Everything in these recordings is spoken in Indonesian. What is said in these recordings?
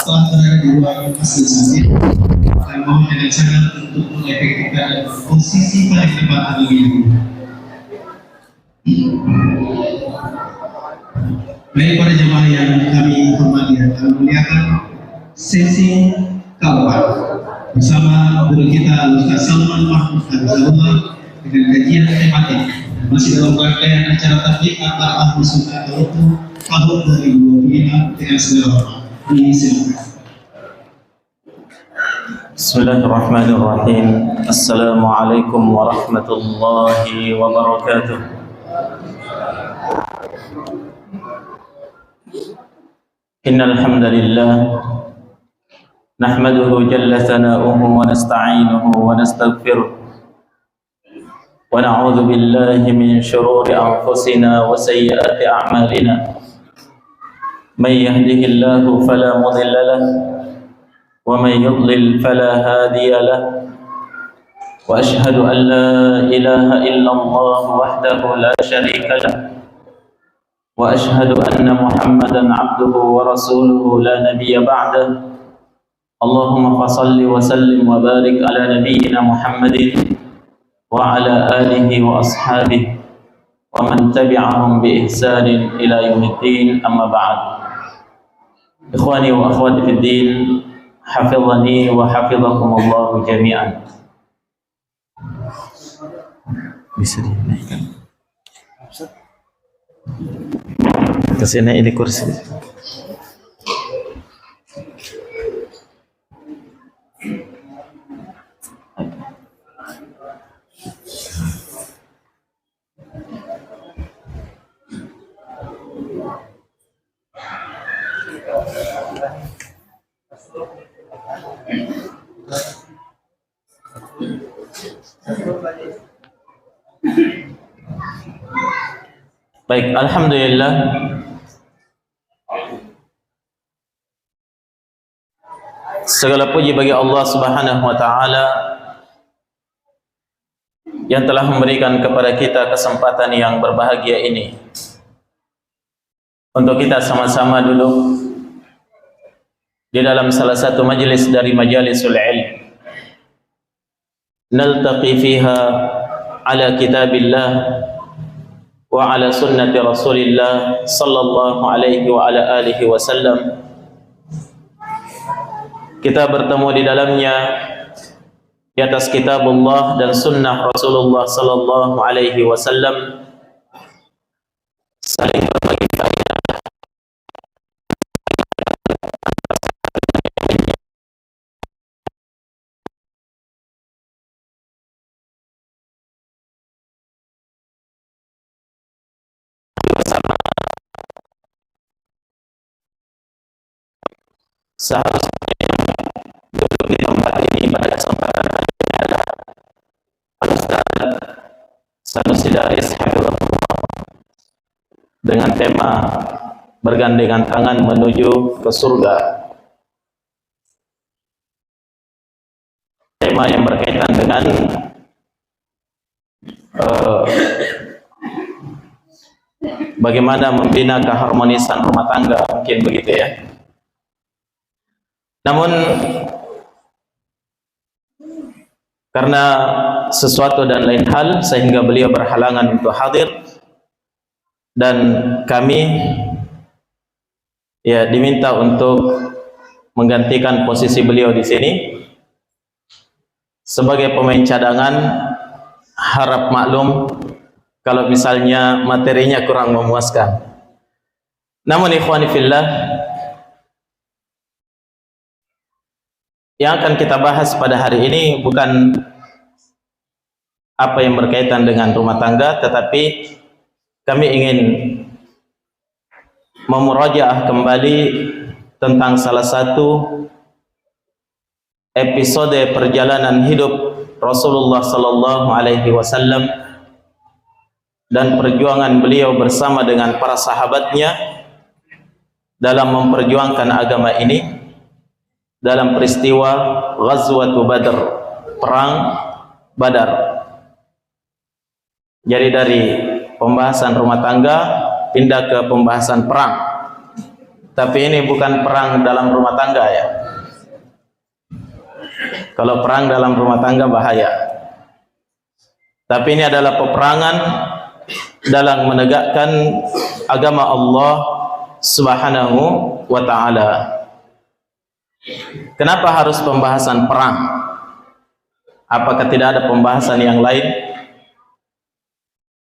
setelah berada di ruang majelis hakim, kami mohon dengan sangat untuk mengefektifkan posisi paling depan ini. Baik para jemaah yang kami hormati dan kami muliakan, sesi keempat bersama guru kita Ustaz Salman Mahmud Hafizahullah dengan kajian tematik masih dalam rangkaian acara tabligh antar ahli sunnah yaitu tahun 2025 dengan segala hormat. Silakan. Bismillahirrahmanirrahim. Assalamualaikum warahmatullahi wabarakatuh. Innal hamdalillah nahmaduhu jalla thana'uhu wa nasta'inuhu wa nastaghfiruh wa na'udzu billahi min shururi anfusina wa sayyiati a'malina. May yahdihillahu fala mudilla lahu wa may yudlil fala hadiya lahu. Wa ashhadu an la ilaha illallah wahdahu la syarika lahu wa ashhadu anna Muhammadan abduhu wa rasuluhu la nabiyya ba'dah. Allahumma fassalli wa sallim wa barik ala nabiyyina Muhammadin wa ala alihi wa ashabihi wa man tabi'ahum bi ihsanin ila yaumiddin, amma ba'd. Ikhwani wa akhwati fid din, hafizani wa hafizakumullah jami'an. Bisa dinaikkan kesini, ini kursi. Baik, alhamdulillah. Segala puji bagi Allah Subhanahu wa taala yang telah memberikan kepada kita kesempatan yang berbahagia ini untuk kita sama-sama duduk di dalam salah satu majelis dari majalisul ilm, naltaqi fiha ala kitabillah wa ala sunnati Rasulillah sallallahu alaihi wa ala alihi wasallam. Kita bertemu di dalamnya di atas kitabullah dan sunnah Rasulullah sallallahu alaihi wasallam, saling berbagi faedah seharusnya duduk di tempat ini pada kesempatan ini adalah Ustaz Sanusi Daris Hafizahullah dengan tema bergandengan tangan menuju ke surga. Tema yang berkaitan dengan bagaimana membina keharmonisan rumah tangga, mungkin begitu ya. Namun karena sesuatu dan lain hal sehingga beliau berhalangan untuk hadir, dan kami ya diminta untuk menggantikan posisi beliau di sini sebagai pemain cadangan. Harap maklum kalau misalnya materinya kurang memuaskan. Namun ikhwani fillah, yang akan kita bahas pada hari ini bukan apa yang berkaitan dengan rumah tangga, tetapi kami ingin memurajaah kembali tentang salah satu episode perjalanan hidup Rasulullah sallallahu alaihi wasallam dan perjuangan beliau bersama dengan para sahabatnya dalam memperjuangkan agama ini dalam peristiwa Ghazwatu Badr, perang Badar. Jadi dari pembahasan rumah tangga pindah ke pembahasan perang. Tapi ini bukan perang dalam rumah tangga ya. Kalau perang dalam rumah tangga bahaya. Tapi ini adalah peperangan dalam menegakkan agama Allah Subhanahu wa ta'ala. Kenapa harus pembahasan perang? Apakah tidak ada pembahasan yang lain?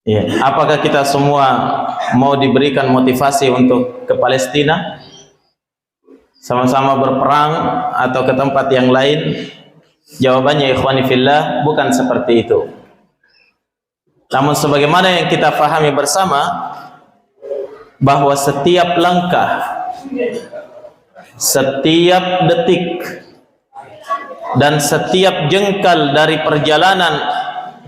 Ya. Apakah kita semua mau diberikan motivasi untuk ke Palestina? Sama-sama berperang atau ke tempat yang lain? Jawabannya ikhwani fillah, bukan seperti itu. Namun sebagaimana yang kita pahami bersama, bahwa setiap langkah, setiap detik, dan setiap jengkal dari perjalanan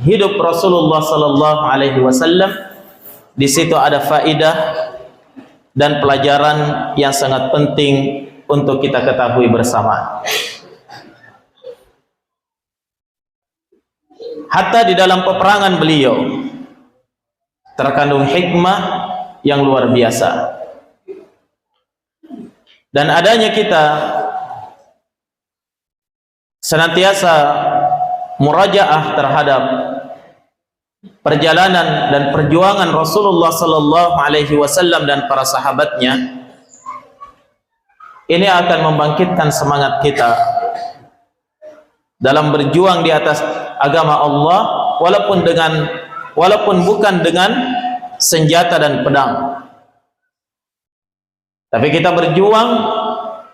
hidup Rasulullah sallallahu alaihi wasallam, di situ ada faidah dan pelajaran yang sangat penting untuk kita ketahui bersama. Hatta di dalam peperangan beliau terkandung hikmah yang luar biasa. Dan adanya kita senantiasa murajaah terhadap perjalanan dan perjuangan Rasulullah sallallahu alaihi wasallam dan para sahabatnya, ini akan membangkitkan semangat kita dalam berjuang di atas agama Allah, walaupun bukan dengan senjata dan pedang, tapi kita berjuang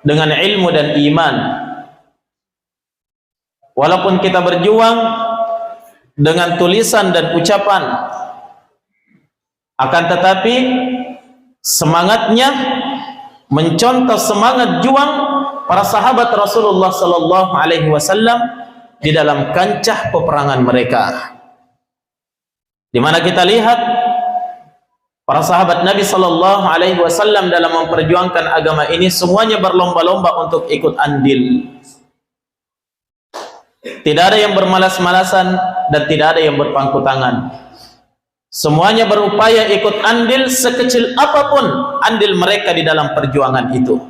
dengan ilmu dan iman. Walaupun kita berjuang dengan tulisan dan ucapan, akan tetapi semangatnya mencontoh semangat juang para sahabat Rasulullah sallallahu alaihi wasallam di dalam kancah peperangan mereka, di mana kita lihat para sahabat Nabi sallallahu alaihi wasallam dalam memperjuangkan agama ini semuanya berlomba-lomba untuk ikut andil. Tidak ada yang bermalas-malasan dan tidak ada yang berpangku tangan. Semuanya berupaya ikut andil sekecil apapun andil mereka di dalam perjuangan itu.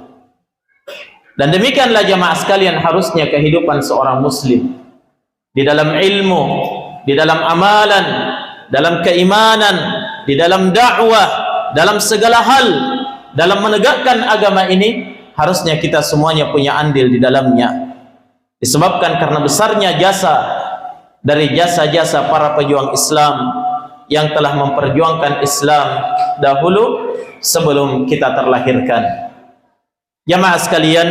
Dan demikianlah jamaah sekalian harusnya kehidupan seorang muslim. Di dalam ilmu, di dalam amalan, dalam keimanan, di dalam dakwah, dalam segala hal, dalam menegakkan agama ini, harusnya kita semuanya punya andil di dalamnya. Disebabkan karena besarnya jasa dari jasa-jasa para pejuang Islam yang telah memperjuangkan Islam dahulu sebelum kita terlahirkan. Jamaah sekalian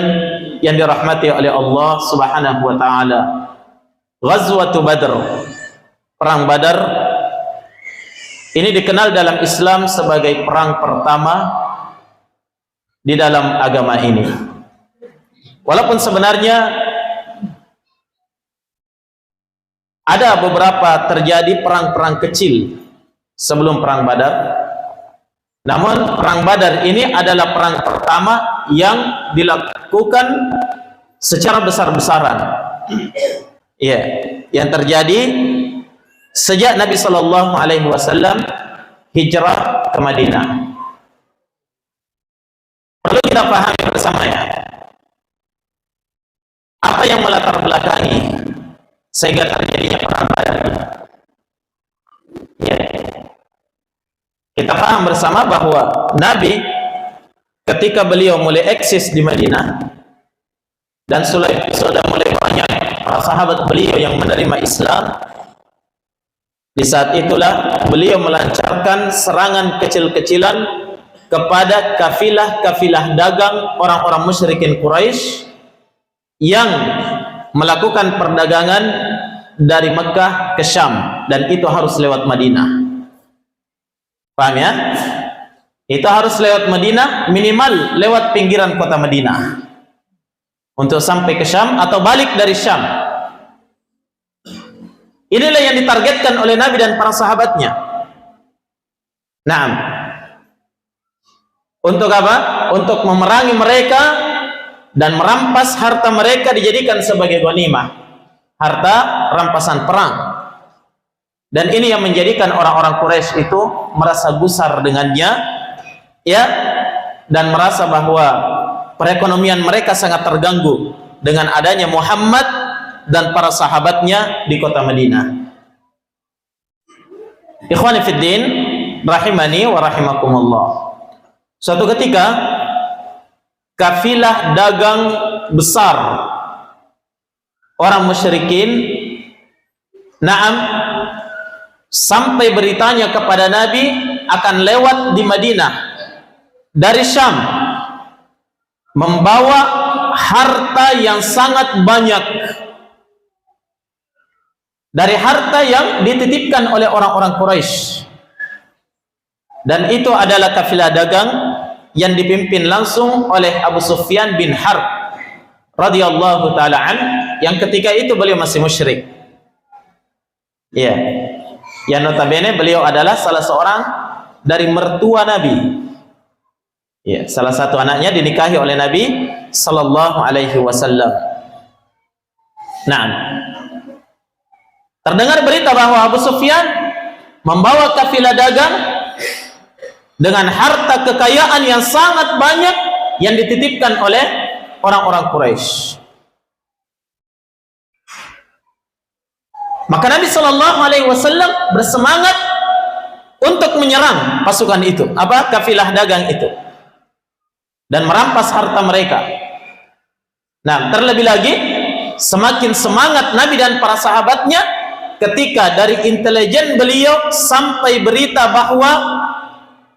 yang dirahmati oleh Allah Subhanahu wa taala, Ghazwatu Badr, perang Badar, ini dikenal dalam Islam sebagai perang pertama di dalam agama ini. Walaupun sebenarnya ada beberapa terjadi perang-perang kecil sebelum perang Badar, namun perang Badar ini adalah perang pertama yang dilakukan secara besar-besaran. Ya, yang terjadi sejak Nabi sallallahu alaihi wasallam hijrah ke Madinah. Perlu kita pahami bersama ya, apa yang melatar belakangi sehingga terjadinya perang Badar. Ya. Kita paham bersama bahwa Nabi ketika beliau mulai eksis di Madinah dan sudah mulai banyak para sahabat beliau yang menerima Islam, di saat itulah beliau melancarkan serangan kecil-kecilan kepada kafilah-kafilah dagang orang-orang musyrikin Quraisy yang melakukan perdagangan dari Mekah ke Syam, dan itu harus lewat Madinah. Paham ya? Itu harus lewat Madinah, minimal lewat pinggiran kota Madinah untuk sampai ke Syam atau balik dari Syam. Inilah yang ditargetkan oleh Nabi dan para sahabatnya. Naam. Untuk apa? Untuk memerangi mereka dan merampas harta mereka dijadikan sebagai ghanimah, harta rampasan perang. Dan ini yang menjadikan orang-orang Quraisy itu merasa gusar dengannya, ya, dan merasa bahwa perekonomian mereka sangat terganggu dengan adanya Muhammad dan para sahabatnya di kota Madinah. Ikhwani fiddin, rahimani wa rahimakumullah. Suatu ketika kafilah dagang besar orang musyrikin, na'am, sampai beritanya kepada Nabi akan lewat di Madinah dari Syam, membawa harta yang sangat banyak dari harta yang dititipkan oleh orang-orang Quraisy. Dan itu adalah kafilah dagang yang dipimpin langsung oleh Abu Sufyan bin Harb radhiyallahu taala an, yang ketika itu beliau masih musyrik. Ya. Yang notabene beliau adalah salah seorang dari mertua Nabi. Ya, salah satu anaknya dinikahi oleh Nabi sallallahu alaihi wasallam. Nah, terdengar berita bahwa Abu Sufyan membawa kafilah dagang dengan harta kekayaan yang sangat banyak yang dititipkan oleh orang-orang Quraisy. Maka Nabi sallallahu alaihi wasallam bersemangat untuk menyerang pasukan itu, kafilah dagang itu, dan merampas harta mereka. Nah, terlebih lagi semakin semangat Nabi dan para sahabatnya ketika dari intelijen beliau sampai berita bahwa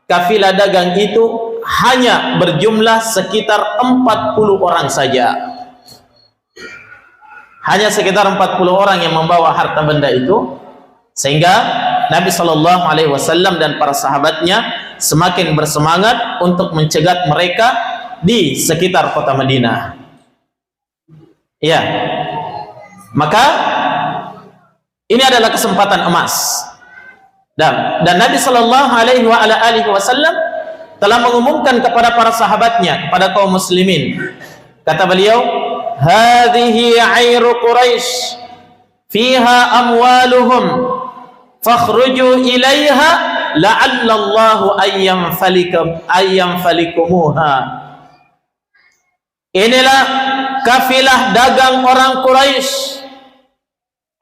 kafilah dagang itu hanya berjumlah sekitar 40 orang saja. Hanya sekitar 40 orang yang membawa harta benda itu, sehingga Nabi sallallahu alaihi wasallam dan para sahabatnya semakin bersemangat untuk mencegat mereka di sekitar kota Madinah. Ya. Maka ini adalah kesempatan emas. Dan Nabi sallallahu alaihi wasallam telah mengumumkan kepada para sahabatnya, kepada kaum muslimin. Kata beliau, "Hadhihi 'airu Quraisy, fiha amwaluhum, fakhruju ilaiha la'alla Allahu ayyam falikumuha." Inilah kafilah dagang orang Quraisy.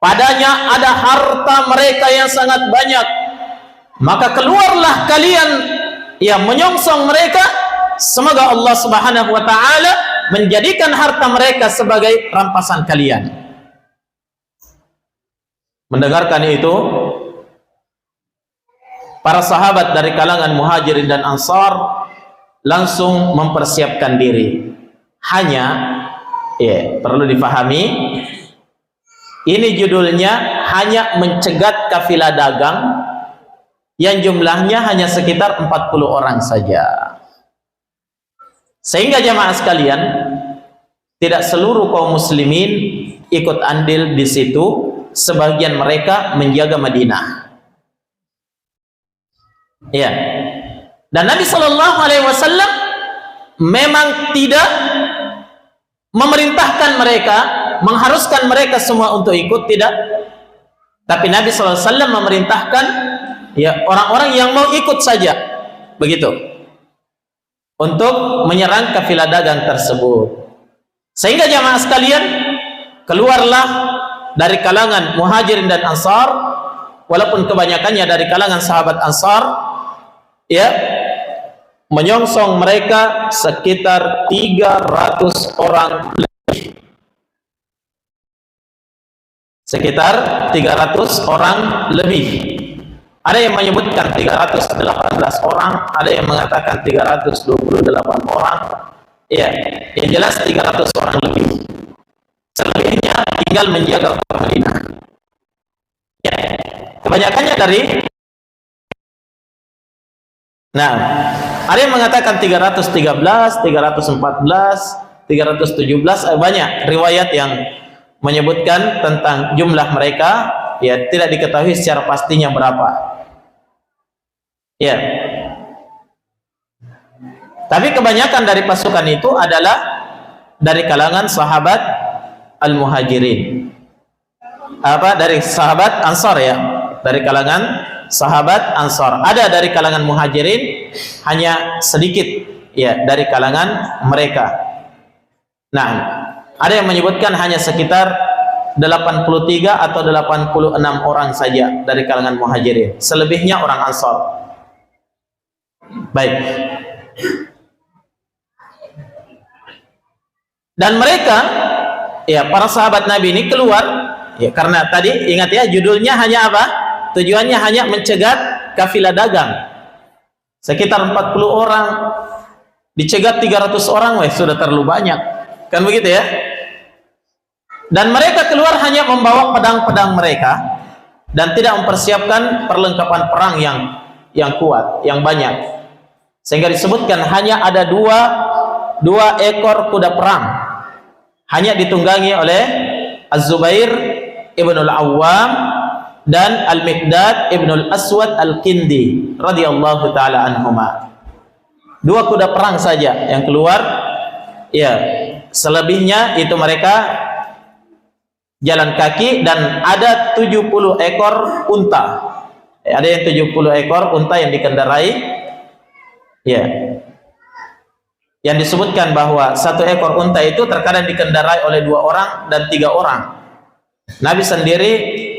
Padanya ada harta mereka yang sangat banyak. Maka keluarlah kalian yang menyongsong mereka. Semoga Allah Subhanahu wa taala menjadikan harta mereka sebagai rampasan kalian. Mendengarkan itu, para sahabat dari kalangan Muhajirin dan Ansar langsung mempersiapkan diri. Hanya perlu difahami, ini judulnya hanya mencegat kafilah dagang yang jumlahnya hanya sekitar 40 orang saja. Sehingga jamaah sekalian, tidak seluruh kaum muslimin ikut andil di situ. Sebagian mereka menjaga Madinah. Ya. Dan Nabi sallallahu alaihi wasallam memang tidak memerintahkan mereka, mengharuskan mereka semua untuk ikut, tidak. Tapi Nabi sallallahu alaihi wasallam memerintahkan orang-orang yang mau ikut saja, begitu, untuk menyerang kafilah dagang tersebut. Sehingga jamaah sekalian, keluarlah dari kalangan Muhajirin dan Ansar, walaupun kebanyakannya dari kalangan sahabat Ansar, menyongsong mereka sekitar 300 orang lebih. Sekitar 300 orang lebih. Ada yang menyebutkan 318 orang, ada yang mengatakan 328 orang. Yang jelas 300 orang lebih. Selebihnya tinggal menjaga kota Madinah. Kebanyakannya dari ada yang mengatakan 313, 314, 317, banyak riwayat yang menyebutkan tentang jumlah mereka, tidak diketahui secara pastinya berapa. Tapi kebanyakan dari pasukan itu adalah dari kalangan sahabat Al-Muhajirin. Dari sahabat Ansar, dari kalangan sahabat Ansar. Ada dari kalangan Muhajirin hanya sedikit ya dari kalangan mereka. Nah, ada yang menyebutkan hanya sekitar 83 atau 86 orang saja dari kalangan Muhajirin. Selebihnya orang Ansar. Baik. Dan mereka, ya para sahabat Nabi ini keluar, ya karena tadi ingat ya judulnya hanya apa? Tujuannya hanya mencegat kafilah dagang. Sekitar 40 orang dicegat 300 orang, weh sudah terlalu banyak. Kan begitu ya? Dan mereka keluar hanya membawa pedang-pedang mereka dan tidak mempersiapkan perlengkapan perang yang kuat, yang banyak. Sehingga disebutkan hanya ada dua ekor kuda perang, hanya ditunggangi oleh Az-Zubair ibn al-Awwam dan Al-Miqdad ibn al-Aswad al-Kindi radhiyallahu taala anhuma. Dua kuda perang saja yang keluar, ya selebihnya itu mereka jalan kaki, dan ada 70 ekor unta. Ada yang 70 ekor unta yang dikendarai, ya. Yang disebutkan bahwa satu ekor unta itu terkadang dikendarai oleh 2 orang dan 3 orang. Nabi sendiri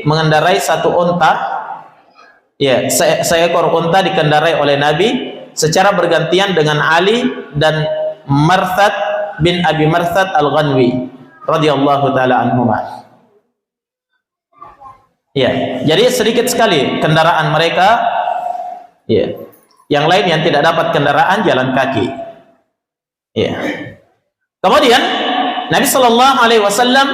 mengendarai satu unta, ya, seekor unta dikendarai oleh Nabi secara bergantian dengan Ali dan Marthad bin Abi Marthad al-Ghanwi radhiyallahu taala anhuma. Ya, jadi sedikit sekali kendaraan mereka, ya. Yang lain yang tidak dapat kendaraan jalan kaki. Ya. Kemudian Nabi sallallahu alaihi wasallam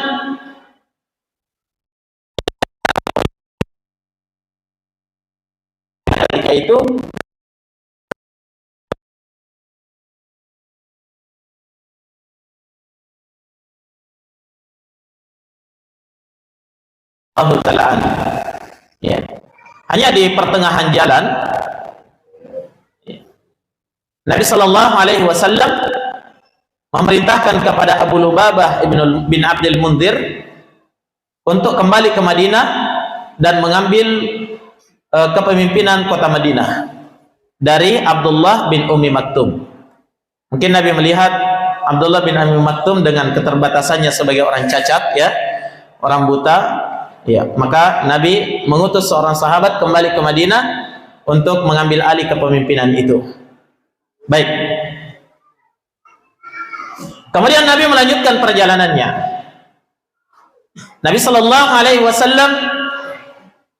ketika itu Allah Ta'ala, ya. Hanya di pertengahan jalan, ya, Nabi sallallahu alaihi wasallam memerintahkan kepada Abu Lubabah bin Abdul Munzir untuk kembali ke Madinah dan mengambil kepemimpinan kota Madinah dari Abdullah bin Ummi Maktum. Mungkin Nabi melihat Abdullah bin Ummi Maktum dengan keterbatasannya sebagai orang cacat, ya, orang buta, ya, maka Nabi mengutus seorang sahabat kembali ke Madinah untuk mengambil alih kepemimpinan itu. Baik. Kemudian Nabi melanjutkan perjalanannya. Nabi sallallahu alaihi wasallam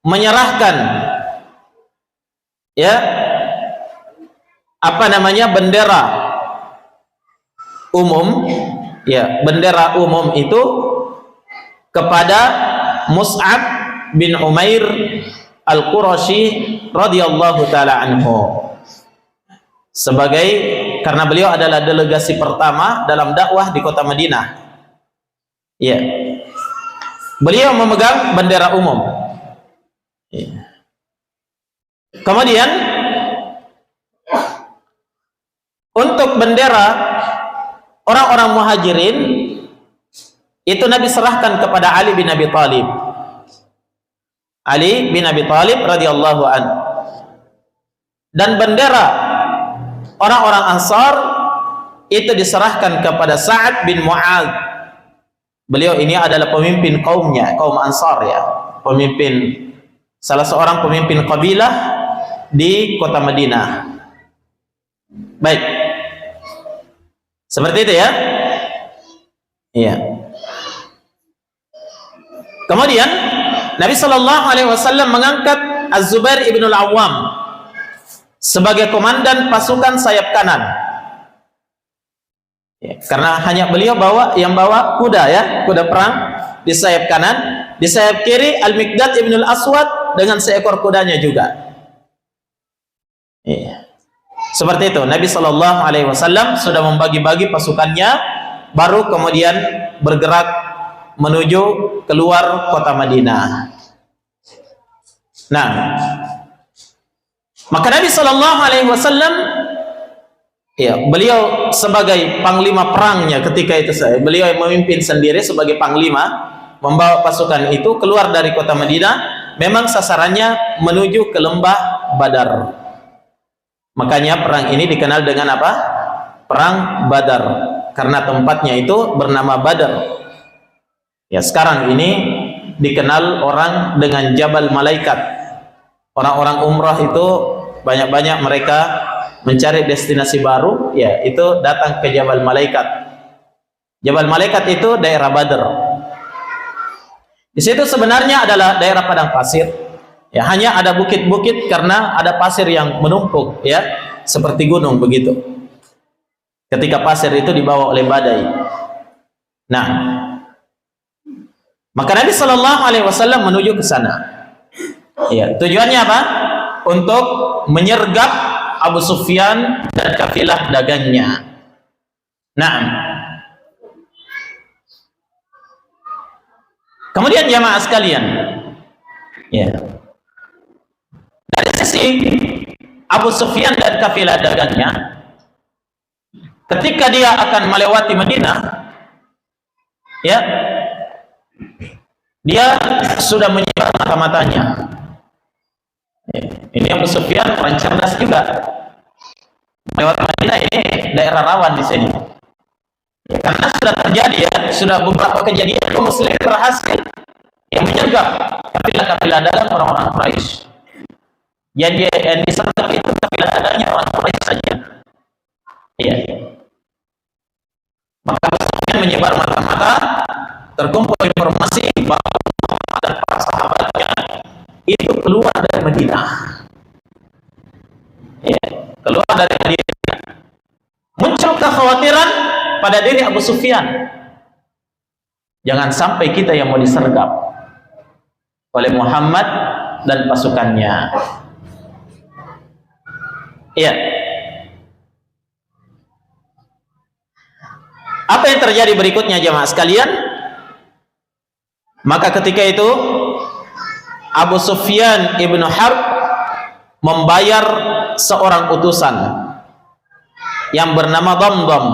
menyerahkan, ya, apa namanya, bendera umum, ya, bendera umum itu kepada Mus'ab bin Umair Al-Qurashi radhiyallahu taala anhu, sebagai, karena beliau adalah delegasi pertama dalam dakwah di kota Madinah. Ya. Beliau memegang bendera umum. Ya. Kemudian untuk bendera orang-orang Muhajirin itu Nabi serahkan kepada Ali bin Abi Thalib. Ali bin Abi Thalib radhiyallahu anhu. Dan bendera orang-orang Ansar itu diserahkan kepada Sa'ad bin Mu'adz. Beliau ini adalah pemimpin kaumnya, kaum Ansar, ya, pemimpin, salah seorang pemimpin kabilah di kota Madinah. Baik, seperti itu ya. Iya. Kemudian Nabi Shallallahu Alaihi Wasallam mengangkat Az-Zubair ibn al-Awwam sebagai komandan pasukan sayap kanan, ya, karena hanya beliau yang bawa kuda, ya, kuda perang di sayap kanan. Di sayap kiri Al-Miqdad ibn al-Aswad dengan seekor kudanya juga, ya. Seperti itu Nabi Shallallahu Alaihi Wasallam sudah membagi-bagi pasukannya, baru kemudian bergerak menuju keluar kota Madinah. Nah, maka Nabi Shallallahu Alaihi Wasallam, ya, beliau sebagai panglima perangnya ketika itu, beliau yang memimpin sendiri sebagai panglima, membawa pasukan itu keluar dari kota Madinah. Memang sasarannya menuju ke lembah Badar. Makanya perang ini dikenal dengan apa? perang Badar, karena tempatnya itu bernama Badar. Ya, sekarang ini dikenal orang dengan Jabal Malaikat. Orang-orang umrah itu banyak-banyak mereka mencari destinasi baru, ya itu datang ke Jabal Malaikat. Jabal Malaikat itu daerah Badar. Di situ sebenarnya adalah daerah padang pasir. Ya, hanya ada bukit-bukit karena ada pasir yang menumpuk, ya, seperti gunung begitu. Ketika pasir itu dibawa oleh badai. Nah, maka Nabi Shallallahu Alaihi Wasallam menuju ke sana. Ya, tujuannya apa? Untuk menyergap Abu Sufyan dan kafilah dagangnya. Nah, kemudian jamaah sekalian, ya, dari sisi Abu Sufyan dan kafilah dagangnya, ketika dia akan melewati Madinah, ya, dia sudah menyebar mata-matanya. Ini Abu Sufyan orang cerdas juga. Lewat Madinah ini daerah rawan di sini. Ya, karena sudah terjadi, ya, sudah beberapa kejadian kaum muslimin berhasil yang menyergap kafilah-kafilah dagang orang-orang Quraisy. Yang disergap itu kafilah dagangnya orang Quraisy saja. Iya. Maka Abu Sufyan menyebar mata-mata, terkumpul informasi bahwa Muhammad dan para sahabatnya itu keluar dari Madinah. Ya, keluar dari Madinah. Muncul kekhawatiran pada diri Abu Sufyan. Jangan sampai kita yang mau disergap oleh Muhammad dan pasukannya. Iya. Apa yang terjadi berikutnya jemaah sekalian? Maka ketika itu Abu Sufyan ibnu Harb membayar seorang utusan yang bernama Damdam,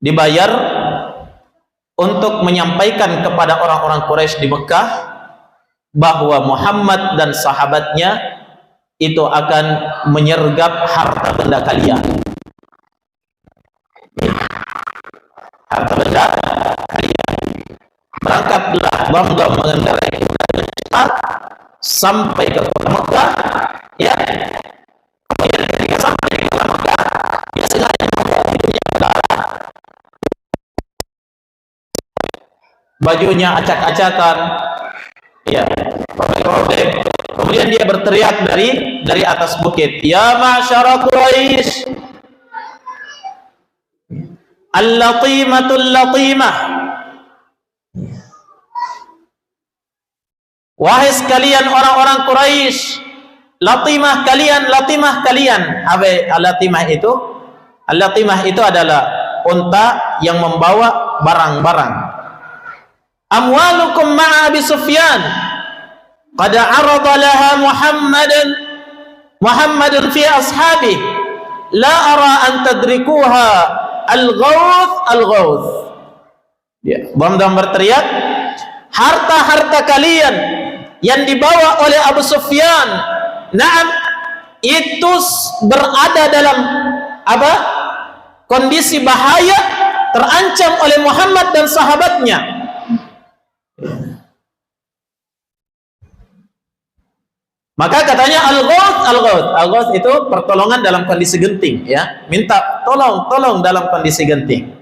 dibayar untuk menyampaikan kepada orang-orang Quraisy di Mekah bahwa Muhammad dan sahabatnya itu akan menyergap harta benda kalian. Harta benda kalian. Berangkatlah Damdam mengendarai kuda cepat sampai ke kota Mekah, ya. Kemudian ketika sampai di kota Mekah, dia sengaja membawa bajunya darah, bajunya acak-acakan, ya, robek-robek. Kemudian dia berteriak dari atas bukit, ya ma'syara Quraisy, al-latimatul latimah. Wahai sekalian orang-orang Quraisy, latimah kalian, latimah kalian. Apa al-latimah itu? Al-latimah itu adalah unta yang membawa barang-barang. Amwalukum ma'a Abi Sufyan qad arada laha Muhammadun fi ashabi la ara an tadrikuha al-ghawth. Ya, Damdam berteriak, harta-harta kalian yang dibawa oleh Abu Sufyan, naam, itu berada dalam apa? Kondisi bahaya, terancam oleh Muhammad dan sahabatnya. Maka katanya al-ghawth itu pertolongan dalam kondisi genting, ya, minta tolong dalam kondisi genting.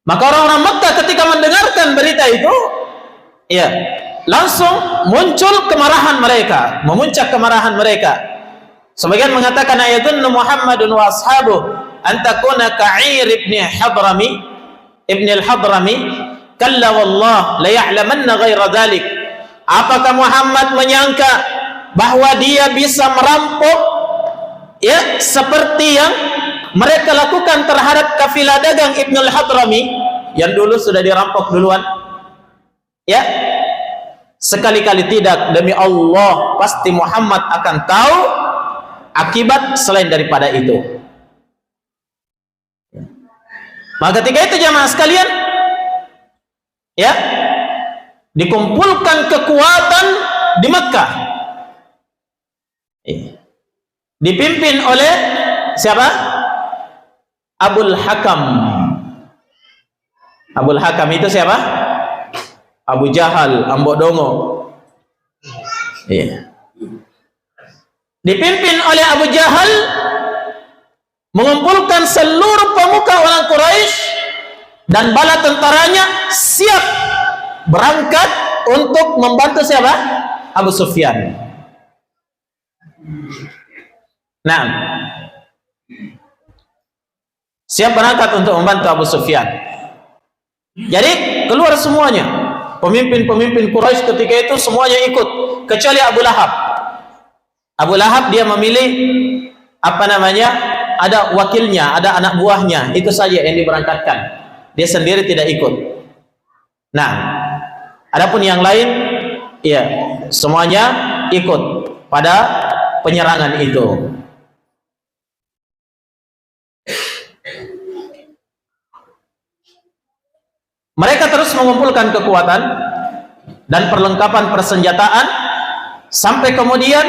Maka orang-orang Mekah ketika mendengarkan berita itu, ya, langsung muncul kemarahan mereka, memuncak kemarahan mereka. Sebagian mengatakan ayatun Muhammadun wa ashabuh an takuna ka'ir ibn al-Hadrami kalla wallah la ya'lamanna ghaira dhalik. Apakah Muhammad menyangka bahwa dia bisa merampok, ya, seperti yang mereka lakukan terhadap kafilah dagang Ibnu al-Hadrami yang dulu sudah dirampok duluan? Ya, sekali-kali tidak. Demi Allah, pasti Muhammad akan tahu akibat selain daripada itu. Maka ketika itu jamaah sekalian, ya, dikumpulkan kekuatan di Mekah, dipimpin oleh siapa? Abul Hakam. Abul Hakam itu siapa? Abu Jahal, Ambok Dongo. Iya. Dipimpin oleh Abu Jahal, mengumpulkan seluruh pemuka orang Quraisy dan bala tentaranya siap berangkat untuk membantu siapa? Abu Sufyan. Nah, siap berangkat untuk membantu Abu Sufyan. Jadi keluar semuanya, pemimpin-pemimpin Quraisy ketika itu semuanya ikut, kecuali Abu Lahab. Abu Lahab dia memilih ada wakilnya, ada anak buahnya, itu saja yang diberangkatkan. Dia sendiri tidak ikut. Nah, adapun yang lain, ya semuanya ikut pada penyerangan itu. Mereka terus mengumpulkan kekuatan dan perlengkapan persenjataan sampai kemudian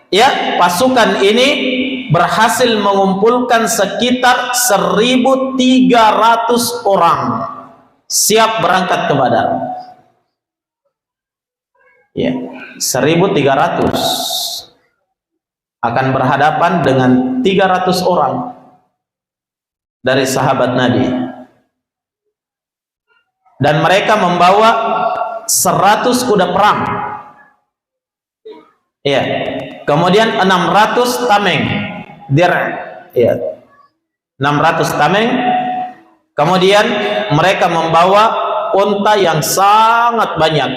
ya pasukan ini berhasil mengumpulkan sekitar 1.300 orang siap berangkat ke Badar. Ya, 1.300 akan berhadapan dengan 300 orang dari sahabat Nabi. Dan mereka membawa 100 kuda perang. Ya. Kemudian 600 tameng ya. 600 tameng. Kemudian mereka membawa unta yang sangat banyak.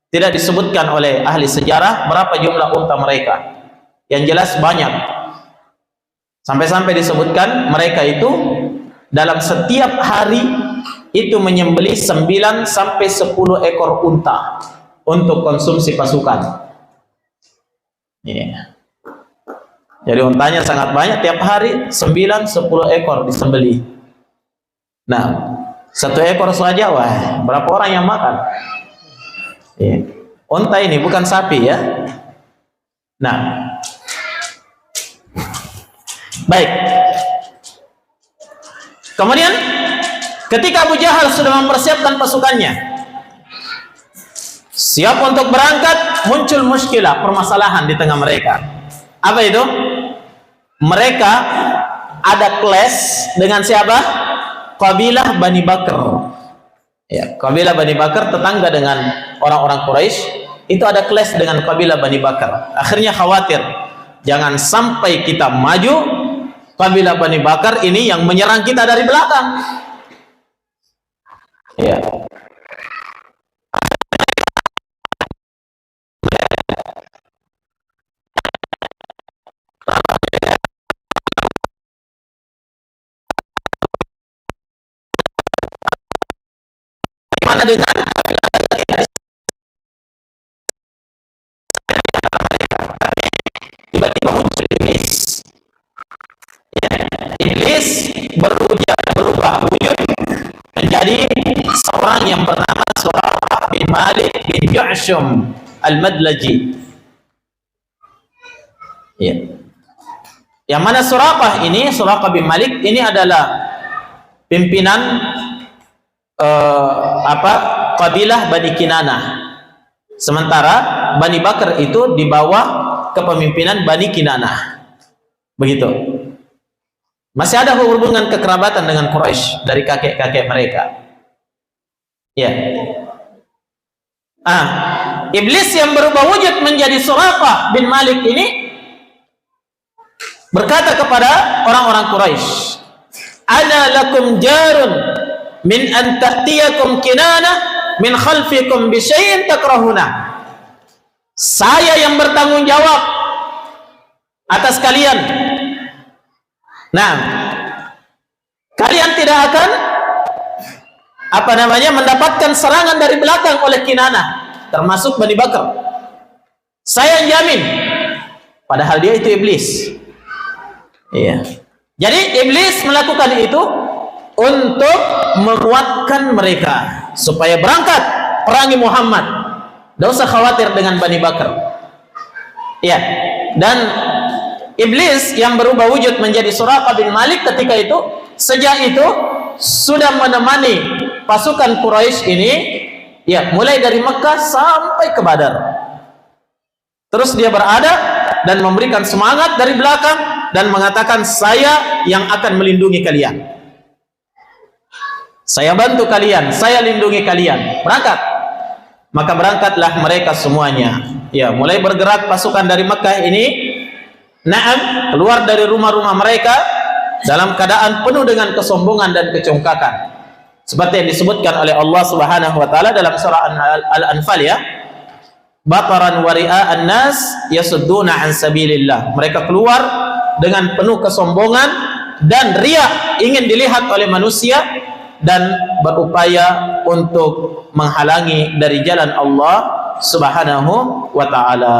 Tidak disebutkan oleh ahli sejarah berapa jumlah unta mereka. Yang jelas banyak. Sampai-sampai disebutkan mereka itu dalam setiap hari itu menyembelih 9 sampai 10 ekor unta untuk konsumsi pasukan. Yeah. Jadi untanya sangat banyak, tiap hari 9-10 ekor disembelih. Nah, 1 ekor saja, wah, berapa orang yang makan? Yeah. Unta ini bukan sapi ya. Nah, baik. Kemudian ketika Abu Jahal sudah mempersiapkan pasukannya, siap untuk berangkat, muncul muskilah, permasalahan di tengah mereka. Apa itu? Mereka ada clash dengan siapa? Kabilah Bani Bakr. Ya, kabilah Bani Bakr tetangga dengan orang-orang Quraisy, itu ada clash dengan kabilah Bani Bakr. Akhirnya khawatir, jangan sampai kita maju, kabilah Bani Bakr ini yang menyerang kita dari belakang. Ya. Bagaimana dengan tiba-tiba muncul iblis. Ya, iblis berubah wujud menjadi seorang yang bernama Suraqah bin Malik bin Ju'shum Al-Madlaji. Ya. Yang mana Suraqah bin Malik ini adalah pimpinan kabilah Bani Kinanah. Sementara Bani Bakr itu di bawah kepemimpinan Bani Kinanah. Begitu. Masih ada hubungan kekerabatan dengan Quraisy dari kakek-kakek mereka. Ya. Iblis yang berubah wujud menjadi Suraqah bin Malik ini berkata kepada orang-orang Quraisy, "Ana lakum jarun min an ta'tiyakum Kinanah min khalfikum bi syai'in takrahuna." Saya yang bertanggung jawab atas kalian. Nah, kalian tidak akan mendapatkan serangan dari belakang oleh Kinanah, termasuk Bani Bakr. Saya yang jamin. Padahal dia itu iblis. Iya. Jadi iblis melakukan itu untuk menguatkan mereka supaya berangkat perangi Muhammad. Tidak usah khawatir dengan Bani Bakr. Ya. Dan Iblis yang berubah wujud menjadi Suraqah bin Malik ketika itu, sejak itu sudah menemani pasukan Quraisy ini, ya, mulai dari Mekah sampai ke Badar. Terus dia berada dan memberikan semangat dari belakang dan mengatakan, saya yang akan melindungi kalian, saya bantu kalian, saya lindungi kalian. Berangkat. Maka berangkatlah mereka semuanya. Ya, mulai bergerak pasukan dari Mekah ini, na'am, keluar dari rumah-rumah mereka dalam keadaan penuh dengan kesombongan dan kecongkakan. Seperti yang disebutkan oleh Allah Subhanahu wa taala dalam surah Al-Anfal, ya. Bataran wa ria'an nas yasudduna an sabilillah. Mereka keluar dengan penuh kesombongan dan riya, ingin dilihat oleh manusia dan berupaya untuk menghalangi dari jalan Allah Subhanahu wa taala.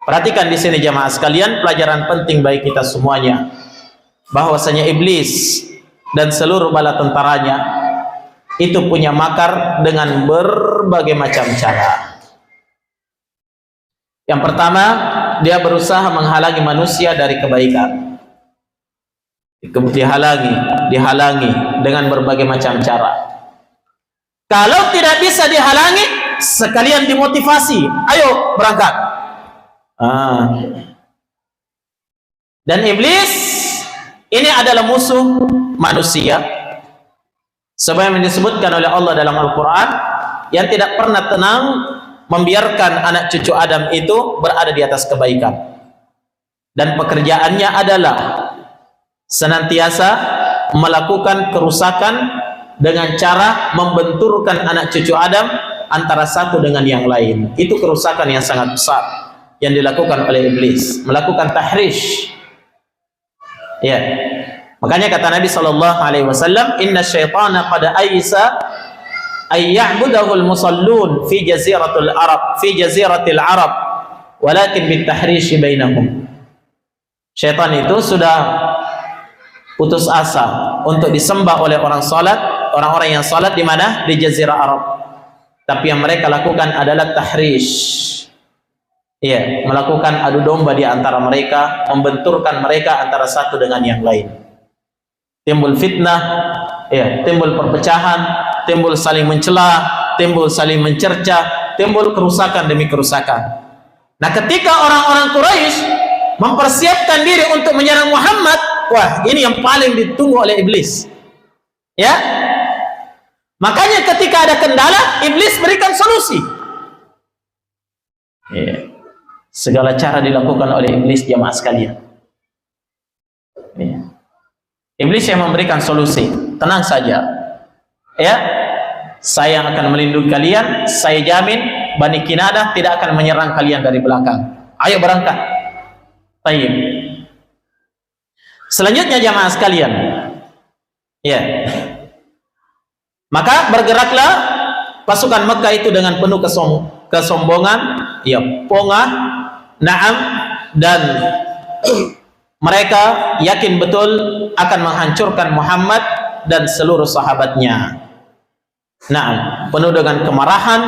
Perhatikan di sini jamaah sekalian, pelajaran penting bagi kita semuanya, bahwasanya iblis dan seluruh bala tentaranya itu punya makar dengan berbagai macam cara. Yang pertama, dia berusaha menghalangi manusia dari kebaikan. Dihalangi dengan berbagai macam cara. Kalau tidak bisa dihalangi, sekalian dimotivasi, ayo berangkat. Dan iblis ini adalah musuh manusia, sebagaimana disebutkan oleh Allah dalam Al-Quran, yang tidak pernah tenang membiarkan anak cucu Adam itu berada di atas kebaikan, dan pekerjaannya adalah senantiasa melakukan kerusakan dengan cara membenturkan anak cucu Adam antara satu dengan yang lain. Itu kerusakan yang sangat besar yang dilakukan oleh iblis, melakukan tahrish. Ya, makanya kata Nabi SAW, inna syaitana qad aisa ay ya'budahu al-musallun fi jaziratil Arab walakin bit tahrish bainahum. Syaitan itu sudah putus asa untuk disembah oleh orang-orang yang salat di mana? Di jazirah Arab. Tapi yang mereka lakukan adalah tahrish. Ya, melakukan adu domba di antara mereka, membenturkan mereka antara satu dengan yang lain. Timbul fitnah, ya, timbul perpecahan, timbul saling mencela, timbul saling mencerca, timbul kerusakan demi kerusakan. Nah, ketika orang-orang Quraisy mempersiapkan diri untuk menyerang Muhammad, wah, ini yang paling ditunggu oleh iblis. Ya. Makanya ketika ada kendala, iblis berikan solusi. Ya. Segala cara dilakukan oleh iblis, jamaah sekalian. Ya. Iblis yang memberikan solusi. Tenang saja. Ya. Saya akan melindungi kalian, saya jamin Bani Kinadah tidak akan menyerang kalian dari belakang. Ayo berangkat. Baik. Selanjutnya jamaah sekalian. Ya. Maka bergeraklah pasukan Mekah itu dengan penuh kesombongan, ya, pongah, na'am, dan mereka yakin betul akan menghancurkan Muhammad dan seluruh sahabatnya. Na'am, penuh dengan kemarahan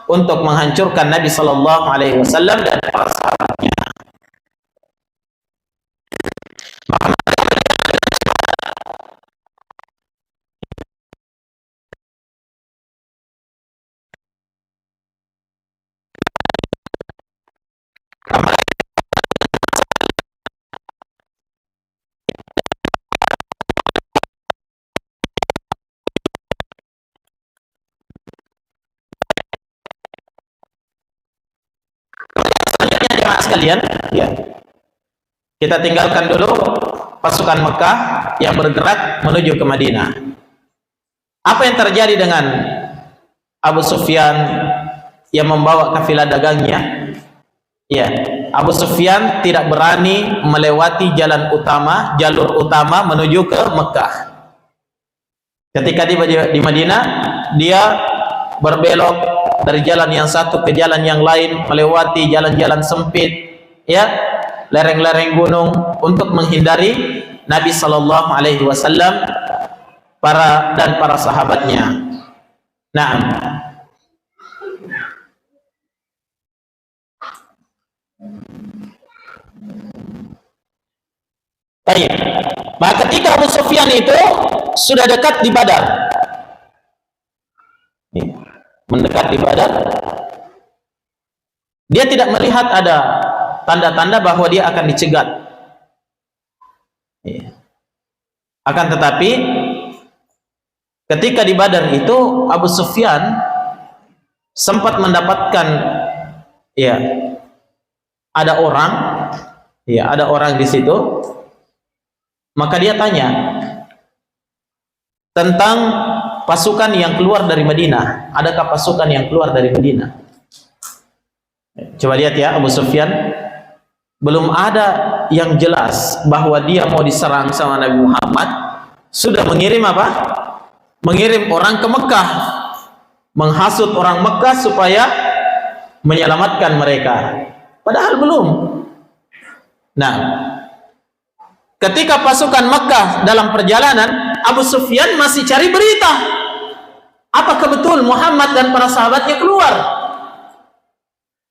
untuk menghancurkan Nabi SAW dan para sahabatnya. Sekalian, ya, kita tinggalkan dulu pasukan Mekah yang bergerak menuju ke Madinah. Apa yang terjadi dengan Abu Sufyan yang membawa kafilah dagangnya? Ya, Abu Sufyan tidak berani melewati jalur utama menuju ke Mekah. Ketika di Madinah, dia berbelok dari jalan yang satu ke jalan yang lain, melewati jalan-jalan sempit, ya, lereng-lereng gunung, untuk menghindari Nabi SAW dan para sahabatnya. Nah, Maka ketika Abu Sufyan itu sudah dekat di Badar, mendekat di Badar, dia tidak melihat ada tanda-tanda bahwa dia akan dicegat. Akan tetapi ketika di Badar itu Abu Sufyan sempat mendapatkan ada orang di situ, maka dia tanya tentang pasukan yang keluar dari Madinah. Adakah pasukan yang keluar dari Madinah? Coba lihat ya, Abu Sufyan belum ada yang jelas bahwa dia mau diserang sama Nabi Muhammad, sudah mengirim apa? Mengirim orang ke Mekah, menghasut orang Mekah supaya menyelamatkan mereka. Padahal belum. Nah, ketika pasukan Mekah dalam perjalanan, Abu Sufyan masih cari berita. Apakah betul Muhammad dan para sahabatnya keluar?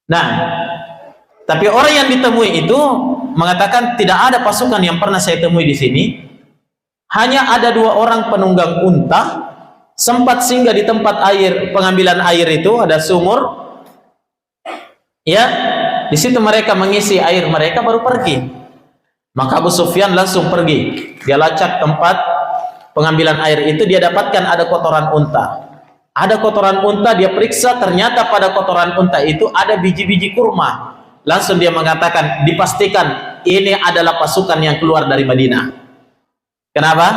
Nah, tapi orang yang ditemui itu mengatakan tidak ada pasukan yang pernah saya temui di sini. Hanya ada 2 orang penunggang unta sempat singgah di tempat air, pengambilan air itu ada sumur. Ya, di situ mereka mengisi air mereka baru pergi. Maka Abu Sufyan langsung pergi. Dia lacak tempat pengambilan air itu, dia dapatkan ada kotoran unta. Ada kotoran unta, dia periksa, ternyata pada kotoran unta itu ada biji-biji kurma. Langsung dia mengatakan, dipastikan ini adalah pasukan yang keluar dari Madinah. Kenapa?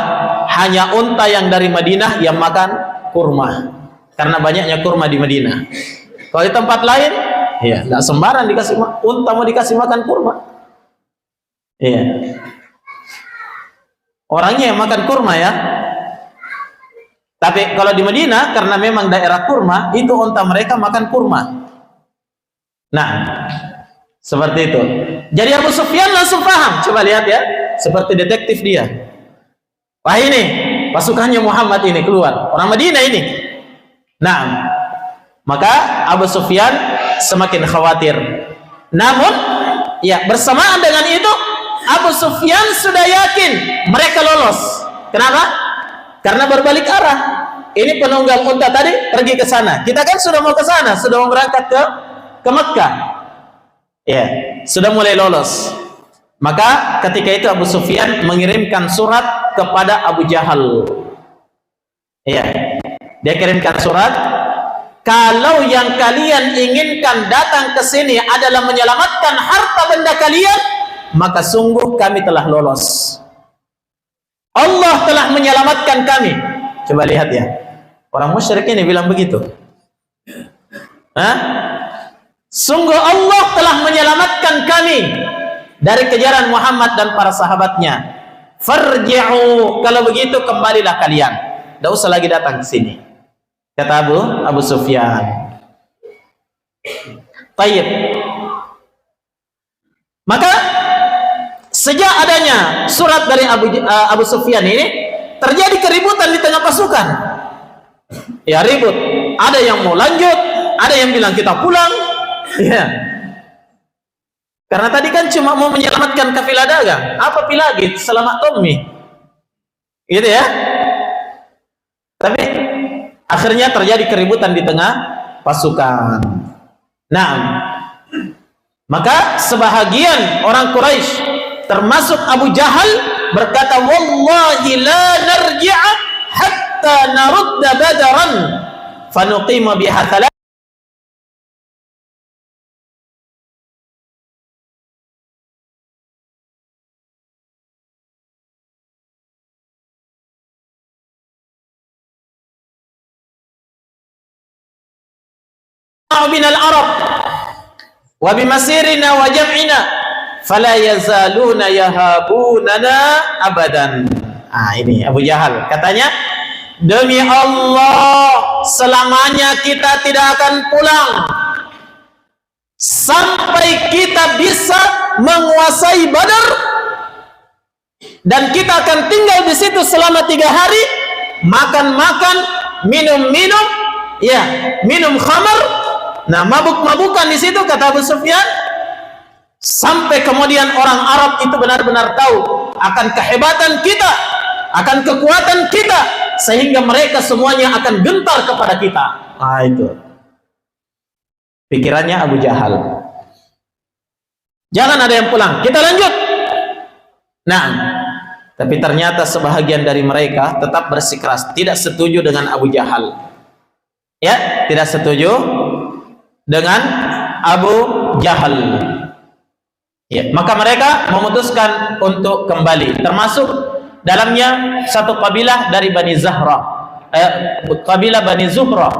Hanya unta yang dari Madinah yang makan kurma, karena banyaknya kurma di Madinah. Kalau di tempat lain, ya tidak sembarang dikasih unta mau dikasih makan kurma. Iya. Orangnya yang makan kurma ya. Tapi kalau di Madinah, karena memang daerah kurma, itu unta mereka makan kurma. Nah, seperti itu. Jadi Abu Sufyan langsung paham. Coba lihat ya, seperti detektif dia. Wah, ini pasukannya Muhammad ini keluar, orang Madinah ini. Nah, maka Abu Sufyan semakin khawatir. Namun, ya bersamaan dengan itu, Abu Sufyan sudah yakin mereka lolos. Kenapa? Karena berbalik arah. Ini penunggang unta tadi pergi ke sana. Kita kan sudah mau ke sana, sudah mau berangkat ke Mekah. Ya, sudah mulai lolos. Maka ketika itu Abu Sufyan mengirimkan surat kepada Abu Jahal. Ya, dia kirimkan surat, kalau yang kalian inginkan datang ke sini adalah menyelamatkan harta benda kalian, maka sungguh kami telah lolos. Allah telah menyelamatkan kami. Coba lihat ya, orang musyrik ini bilang begitu. Sungguh Allah telah menyelamatkan kami dari kejaran Muhammad dan para sahabatnya. Farji'u, kalau begitu kembalilah kalian, tidak usah lagi datang ke sini, kata Abu Sufyan. Tayyib. Maka sejak adanya surat dari Abu Sufyan ini, terjadi keributan di tengah pasukan. Ya, ribut. Ada yang mau lanjut, ada yang bilang kita pulang. Ya. Karena tadi kan cuma mau menyelamatkan kafilah dagang. Apa lagi? Selamat Tommy. Gitu ya. Tapi akhirnya terjadi keributan di tengah pasukan. Nah, maka sebahagian orang Quraisy termasuk Abu Jahal berkata, wallahi la narji'a hatta narudda Badaran fanuqima biha thalath. minal Arab wa bimasirina wa jam'ina fala yazaluna yahabunana abadan. Ini Abu Jahal katanya, demi Allah selamanya kita tidak akan pulang sampai kita bisa menguasai Badar, dan kita akan tinggal di situ selama 3 hari, makan-makan, minum-minum, ya, minum khamar. Nah, mabuk-mabukan di situ, kata Abu Sufyan, sampai kemudian orang Arab itu benar-benar tahu akan kehebatan kita, akan kekuatan kita, sehingga mereka semuanya akan gentar kepada kita. Nah, itu pikirannya Abu Jahal. Jangan ada yang pulang, kita lanjut. Nah, tapi ternyata sebahagian dari mereka tetap bersikeras tidak setuju dengan Abu Jahal. Ya, tidak setuju dengan Abu Jahal. Ya, maka mereka memutuskan untuk kembali, termasuk dalamnya satu kabilah dari Bani Zahra, kabilah Bani Zuhra.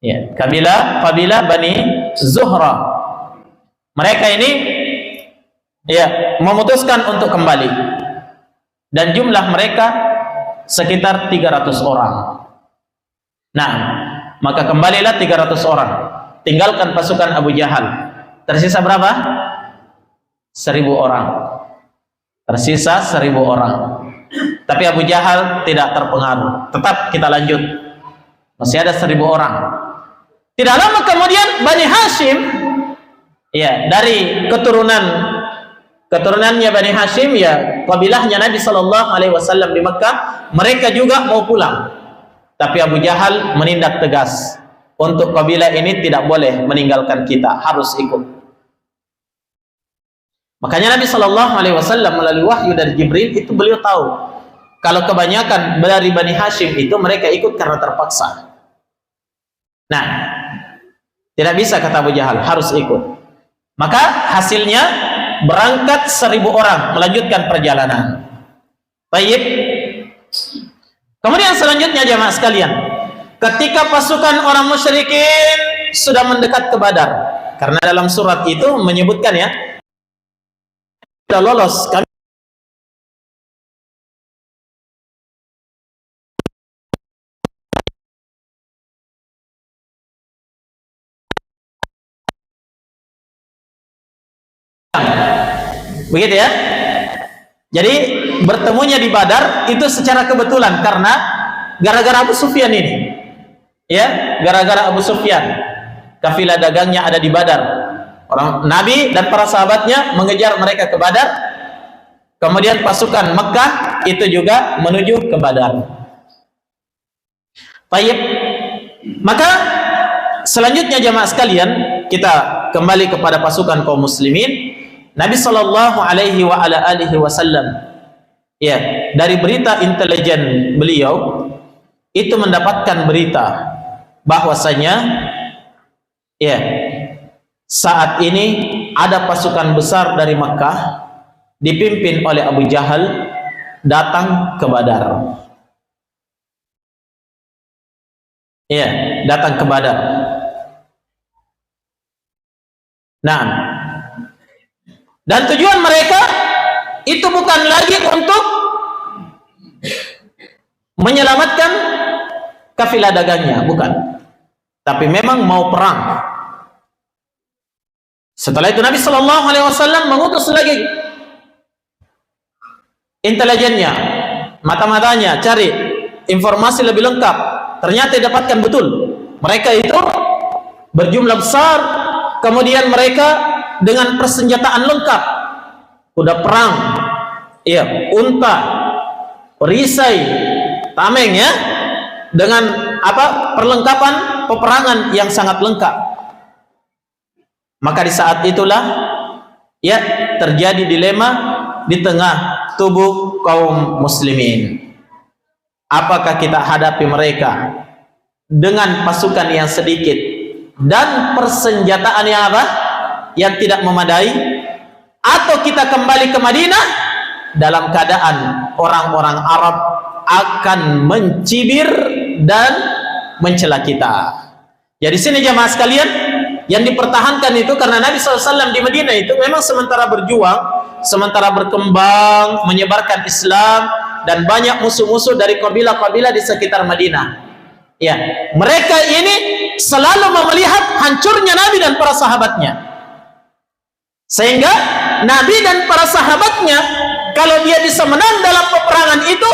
Ya, kabilah Bani Zuhra. Mereka ini ya memutuskan untuk kembali, dan jumlah mereka sekitar 300 orang. Nah, maka kembalilah 300 orang, tinggalkan pasukan Abu Jahal. Tersisa berapa? 1.000 orang. Tersisa 1.000 orang. Tapi Abu Jahal tidak terpengaruh. Tetap kita lanjut. Masih ada 1.000 orang. Tidak lama kemudian Bani Hashim, ya, dari keturunannya Bani Hashim, ya, kabilahnya Nabi Shallallahu Alaihi Wasallam di Mekah, mereka juga mau pulang. Tapi Abu Jahal menindak tegas, untuk kabilah ini tidak boleh meninggalkan kita, harus ikut. Makanya Nabi Shallallahu Alaihi Wasallam melalui wahyu dari Jibril itu beliau tahu kalau kebanyakan dari Bani Hashim itu mereka ikut karena terpaksa. Nah, tidak bisa kata Abu Jahal, harus ikut. Maka hasilnya berangkat 1.000 orang melanjutkan perjalanan. Baik. Kemudian selanjutnya jamaah sekalian, ketika pasukan orang musyrikin sudah mendekat ke Badar, karena dalam surat itu menyebutkan, ya, sudah lolos kami. Begitu ya. Jadi bertemunya di Badar itu secara kebetulan karena gara-gara Abu Sufyan ini. Ya, gara-gara Abu Sufyan. Kafilah dagangnya ada di Badar. Orang Nabi dan para sahabatnya mengejar mereka ke Badar. Kemudian pasukan Mekah itu juga menuju ke Badar. Baik. Maka selanjutnya jamaah sekalian, kita kembali kepada pasukan kaum muslimin. Nabi Shallallahu Alaihi Wasallam, ya, dari berita intelijen beliau itu mendapatkan berita bahwasanya, ya, saat ini ada pasukan besar dari Makkah dipimpin oleh Abu Jahal datang ke Badar. Ya, datang ke Badar. Nah, dan tujuan mereka itu bukan lagi untuk menyelamatkan kafilah dagangnya, bukan. Tapi memang mau perang. Setelah itu Nabi Shallallahu Alaihi Wasallam mengutus lagi intelijennya, mata-matanya, cari informasi lebih lengkap. Ternyata didapatkan betul mereka itu berjumlah besar, kemudian mereka dengan persenjataan lengkap, kuda perang, iya, unta, perisai, tameng, ya, dengan apa, perlengkapan peperangan yang sangat lengkap. Maka di saat itulah, ya, terjadi dilema di tengah tubuh kaum muslimin. Apakah kita hadapi mereka dengan pasukan yang sedikit dan persenjataan yang apa? Yang tidak memadai, atau kita kembali ke Madinah dalam keadaan orang-orang Arab akan mencibir dan mencela kita. Jadi sini jamaah sekalian, yang dipertahankan itu karena Nabi SAW di Madinah itu memang sementara berjuang, sementara berkembang, menyebarkan Islam, dan banyak musuh-musuh dari kabilah-kabilah di sekitar Madinah. Ya, mereka ini selalu melihat hancurnya Nabi dan para sahabatnya. Sehingga Nabi dan para sahabatnya, kalau dia bisa menang dalam peperangan itu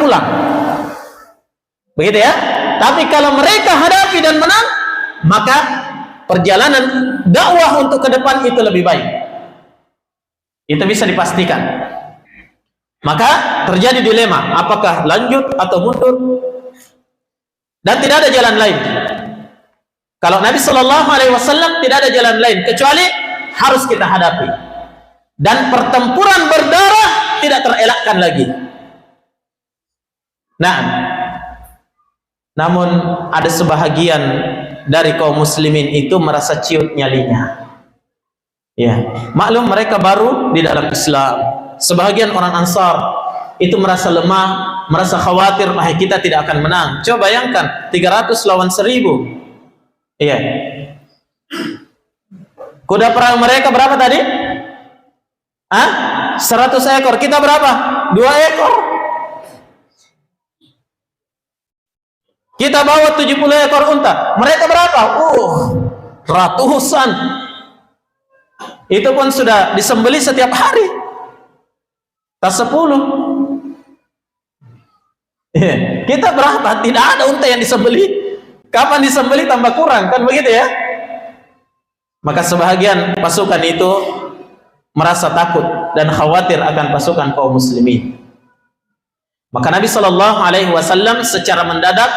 pulang. Begitu ya. Tapi kalau mereka hadapi dan menang, maka perjalanan dakwah untuk ke depan itu lebih baik. Itu bisa dipastikan. Maka terjadi dilema, apakah lanjut atau mundur? Dan tidak ada jalan lain. Kalau Nabi Shallallahu Alaihi Wasallam tidak ada jalan lain kecuali harus kita hadapi. Dan pertempuran berdarah tidak terelakkan lagi. Nah, namun ada sebahagian dari kaum muslimin itu merasa ciut nyalinya. Ya, maklum mereka baru di dalam Islam. Sebahagian orang Ansar itu merasa lemah, merasa khawatir, kita tidak akan menang. Coba bayangkan 300 lawan 1000. Iya. Kuda perang mereka berapa tadi? 100 ekor. Kita berapa? 2 ekor. Kita bawa 70 ekor unta. Mereka berapa? Ratusan. Itu pun sudah disembelih setiap hari. Tak 10. Kita berapa? Tidak ada unta yang disembelih. Kapan disembelih tambah kurang, kan begitu ya? Maka sebahagian pasukan itu merasa takut dan khawatir akan pasukan kaum muslimin. Maka Nabi Shallallahu Alaihi Wasallam secara mendadak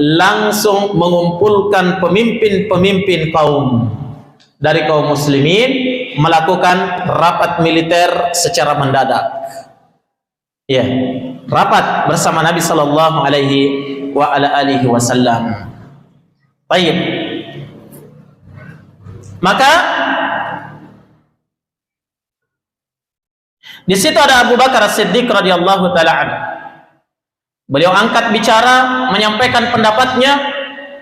langsung mengumpulkan pemimpin-pemimpin kaum dari kaum muslimin, melakukan rapat militer secara mendadak. Ya, rapat bersama Nabi Shallallahu Alaihi Wasallam. Baik. Maka di situ ada Abu Bakar As-Siddiq radhiyallahu taala anhu. Beliau angkat bicara, menyampaikan pendapatnya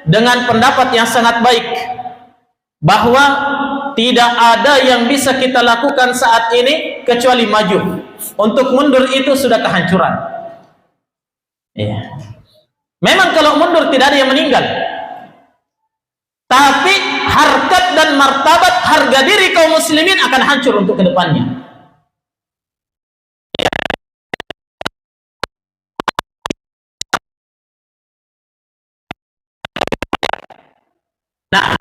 dengan pendapat yang sangat baik, bahwa tidak ada yang bisa kita lakukan saat ini kecuali maju. Untuk mundur itu sudah kehancuran. Iya. Memang kalau mundur tidak ada yang meninggal, tapi harkat dan martabat, harga diri kaum muslimin akan hancur untuk kedepannya. Nah,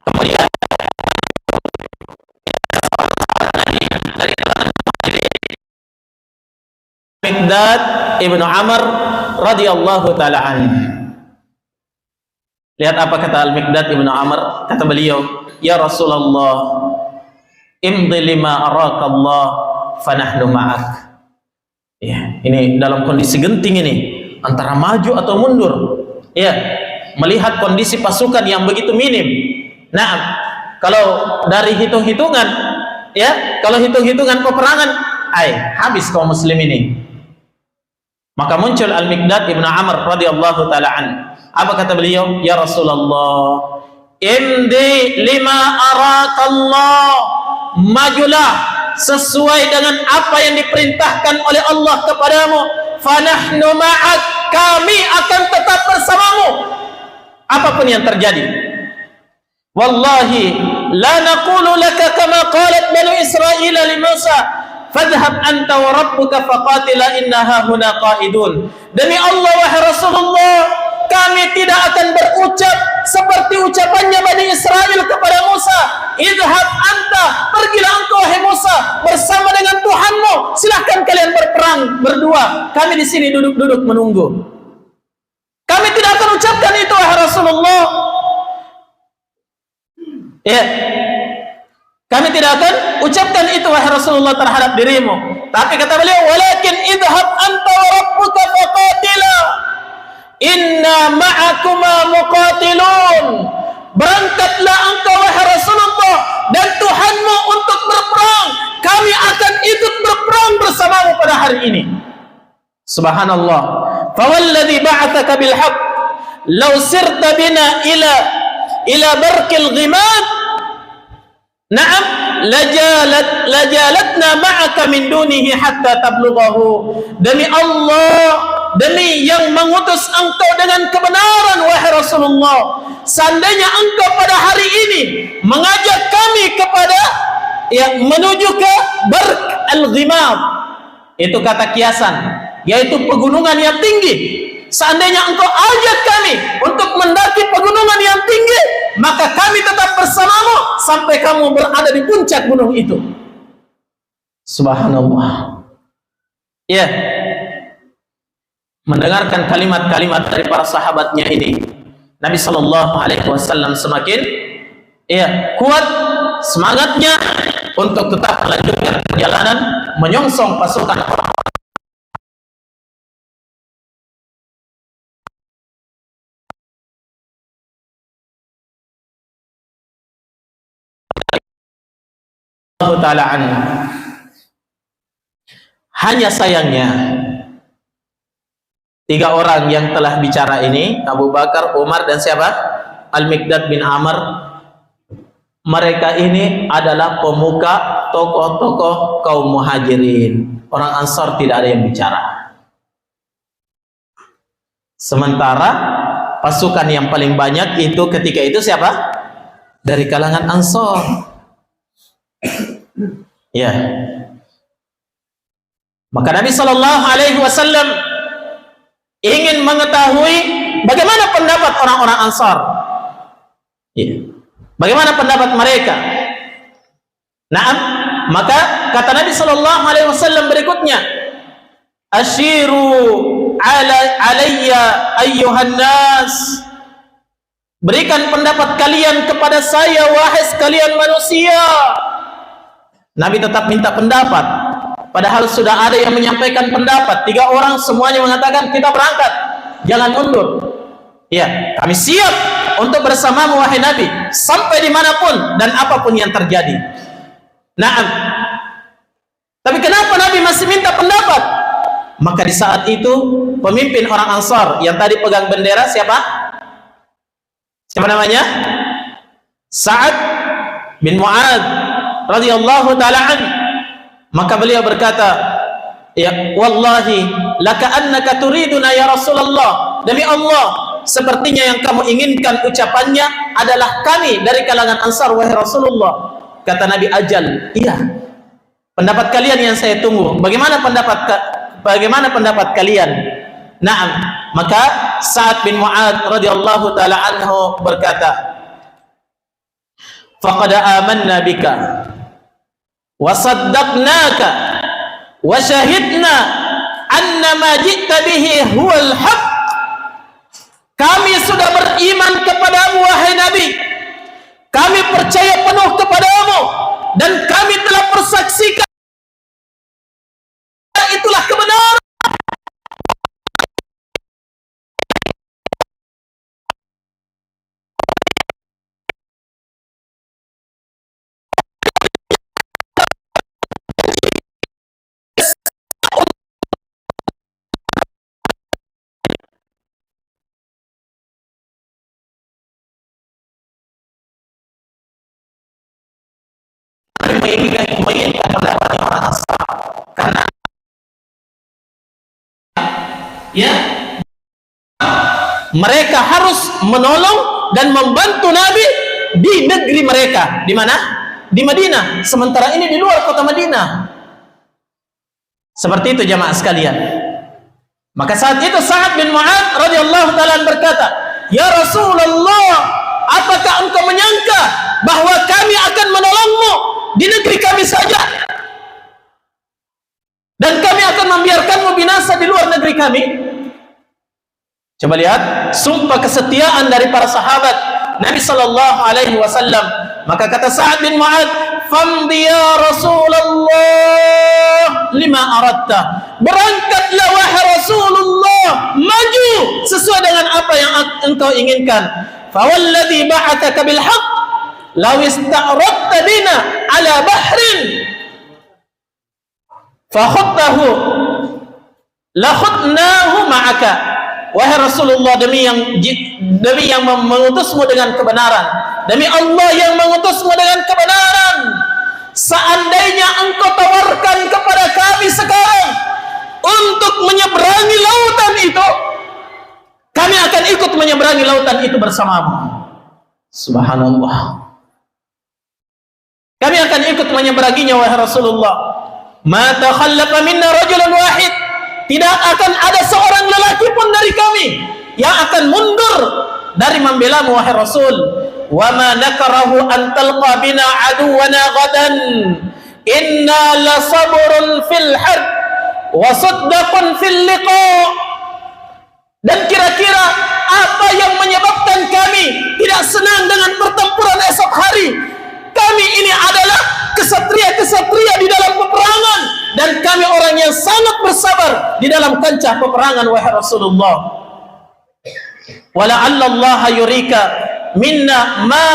kemudian Miqdad ibnu Amr radhiyallahu taala anhu. Lihat apa kata Al-Miqdad ibnu Amr. Kata beliau, ya Rasulullah, imdi lima araka Allah fanahnu ma'ak. Ya, ini dalam kondisi genting ini, antara maju atau mundur. Ya, melihat kondisi pasukan yang begitu minim. Nah, kalau dari hitung-hitungan, ya, kalau hitung-hitungan peperangan, habis kaum muslim ini. Maka muncul Al-Miqdad ibnu Amr radhiyallahu taala an. Apa kata beliau? Ya Rasulullah, imdi lima arakallah, majulah sesuai dengan apa yang diperintahkan oleh Allah kepadamu. Fanahnu ma'ak, kami akan tetap bersamamu apapun yang terjadi. Wallahi la naqulu laka kama qalat Banu Israil li Musa, fadhhab anta wa rabbuka faqatila innaha huna qa'idun. Demi Allah wahai Rasulullah, kami tidak akan berucap seperti ucapannya Bani Israel kepada Musa, idhab anta, pergilah engkau wahai Musa bersama dengan Tuhanmu, silahkan kalian berperang berdua, kami di sini duduk-duduk menunggu. Kami tidak akan ucapkan itu wahai Rasulullah. Ya, kami tidak akan ucapkan itu wahai Rasulullah terhadap dirimu. Tapi kata beliau, walakin idhab anta wa rabbuka faqatila inna ma'akuma muqatilun. Berangkatlah engkau wahai Rasulullah dan Tuhanmu untuk berperang, kami akan ikut berperang bersamamu pada hari ini. Subhanallah. Fawalladhi ba'athaka bil haqq law sirta bina ila barqil ghimad, na'am, lajalatna ma'aka min dunihi hatta tablughahu. Demi Allah, demi yang mengutus engkau dengan kebenaran wahai Rasulullah, seandainya engkau pada hari ini mengajak kami kepada menuju ke Barq al-Ghimad, itu kata kiasan, yaitu pegunungan yang tinggi. Seandainya engkau ajak kami untuk mendaki pegunungan yang tinggi, maka kami tetap bersamamu sampai kamu berada di puncak gunung itu. Subhanallah. Ya, mendengarkan kalimat-kalimat dari para sahabatnya ini, Nabi Shallallahu Alaihi Wasallam semakin kuat semangatnya untuk tetap melanjutkan perjalanan menyongsong pasukan Allah Ta'ala anhu. Hanya sayangnya 3 orang yang telah bicara ini, Abu Bakar, Umar, dan siapa? Al-Miqdad bin Amr. Mereka ini adalah pemuka, tokoh-tokoh kaum muhajirin. Orang Ansar tidak ada yang bicara. Sementara pasukan yang paling banyak itu ketika itu siapa? Dari kalangan Ansar. Ya. Maka Nabi Shallallahu Alaihi Wasallam ingin mengetahui bagaimana pendapat orang-orang Ansar. Ya. Bagaimana pendapat mereka? Naam, maka kata Nabi Shallallahu Alaihi Wasallam berikutnya, Ashiru alayya ayyuhan nas. Berikan pendapat kalian kepada saya, wahai sekalian manusia. Nabi tetap minta pendapat, padahal sudah ada yang menyampaikan pendapat. 3 orang semuanya mengatakan kita berangkat, jangan mundur. Ya, kami siap untuk bersamamu wahai Nabi, sampai dimanapun dan apapun yang terjadi. Naam. Tapi kenapa Nabi masih minta pendapat? Maka di saat itu pemimpin orang Ansar yang tadi pegang bendera siapa? Siapa namanya? Sa'ad bin Mu'adz radhiyallahu ta'ala an. Maka beliau berkata, ya wallahi laka annaka turiduna ya Rasulullah, demi Allah sepertinya yang kamu inginkan ucapannya adalah kami dari kalangan Ansar wahai Rasulullah. Kata Nabi, ajal, iya, pendapat kalian yang saya tunggu. Bagaimana pendapat kalian? Naam. Maka Sa'ad bin Mu'adz radhiyallahu ta'ala anhu berkata, faqad amanna bika wa saddaqnaka wa syahidna anna ma ji'ta bihi huwal haqq. Kami sudah beriman kepadamu wahai Nabi, kami percaya penuh kepadamu, dan kami telah persaksikan itulah kebenaran. Menginginkan pendapatnya orang Ansar, karena ya mereka harus menolong dan membantu Nabi di negeri mereka. Di mana? Di Madinah. Sementara ini di luar kota Madinah. Seperti itu jamaah sekalian. Maka saat itu Sa'ad bin Mu'adz radhiyallahu ta'ala berkata, ya Rasulullah, apakah engkau menyangka bahwa kami akan menolongmu di negeri kami saja, dan kami akan membiarkanmu binasa di luar negeri kami? Coba lihat sumpah kesetiaan dari para sahabat Nabi Sallallahu Alaihi Wasallam. Maka kata Sa'ad bin Mu'adz, famdi ya Rasulullah lima aradta, berangkatlah wahai Rasulullah, maju sesuai dengan apa yang engkau inginkan. Fawalladzi ba'atsaka bil haqq law ista'radta bina ala bahrin fakhudtahu la khudnahu ma'aka. Wahai Rasulullah, demi yang mengutusmu dengan kebenaran, demi Allah yang mengutusmu dengan kebenaran, seandainya engkau tawarkan kepada kami sekarang untuk menyeberangi lautan itu, kami akan ikut menyeberangi lautan itu bersamamu. Subhanallah. Kami akan ikut menyeberanginya wahai Rasulullah. Ma takhallafa minna rajulun wahid tidak akan ada seorang lelaki pun dari kami yang akan mundur dari membelamu wahai Rasul. Wa ma nakarahu an talqa bina aduwana gadan inna la sabrun fil harb wa saddaqun fil liqa. Dan kira-kira apa yang menyebabkan kami tidak senang dengan pertempuran esok hari? Kami ini adalah kesatria-kesatria di dalam peperangan, dan kami orang yang sangat bersabar di dalam kancah peperangan wahai Rasulullah. Wala'alla Allah yurika minna ma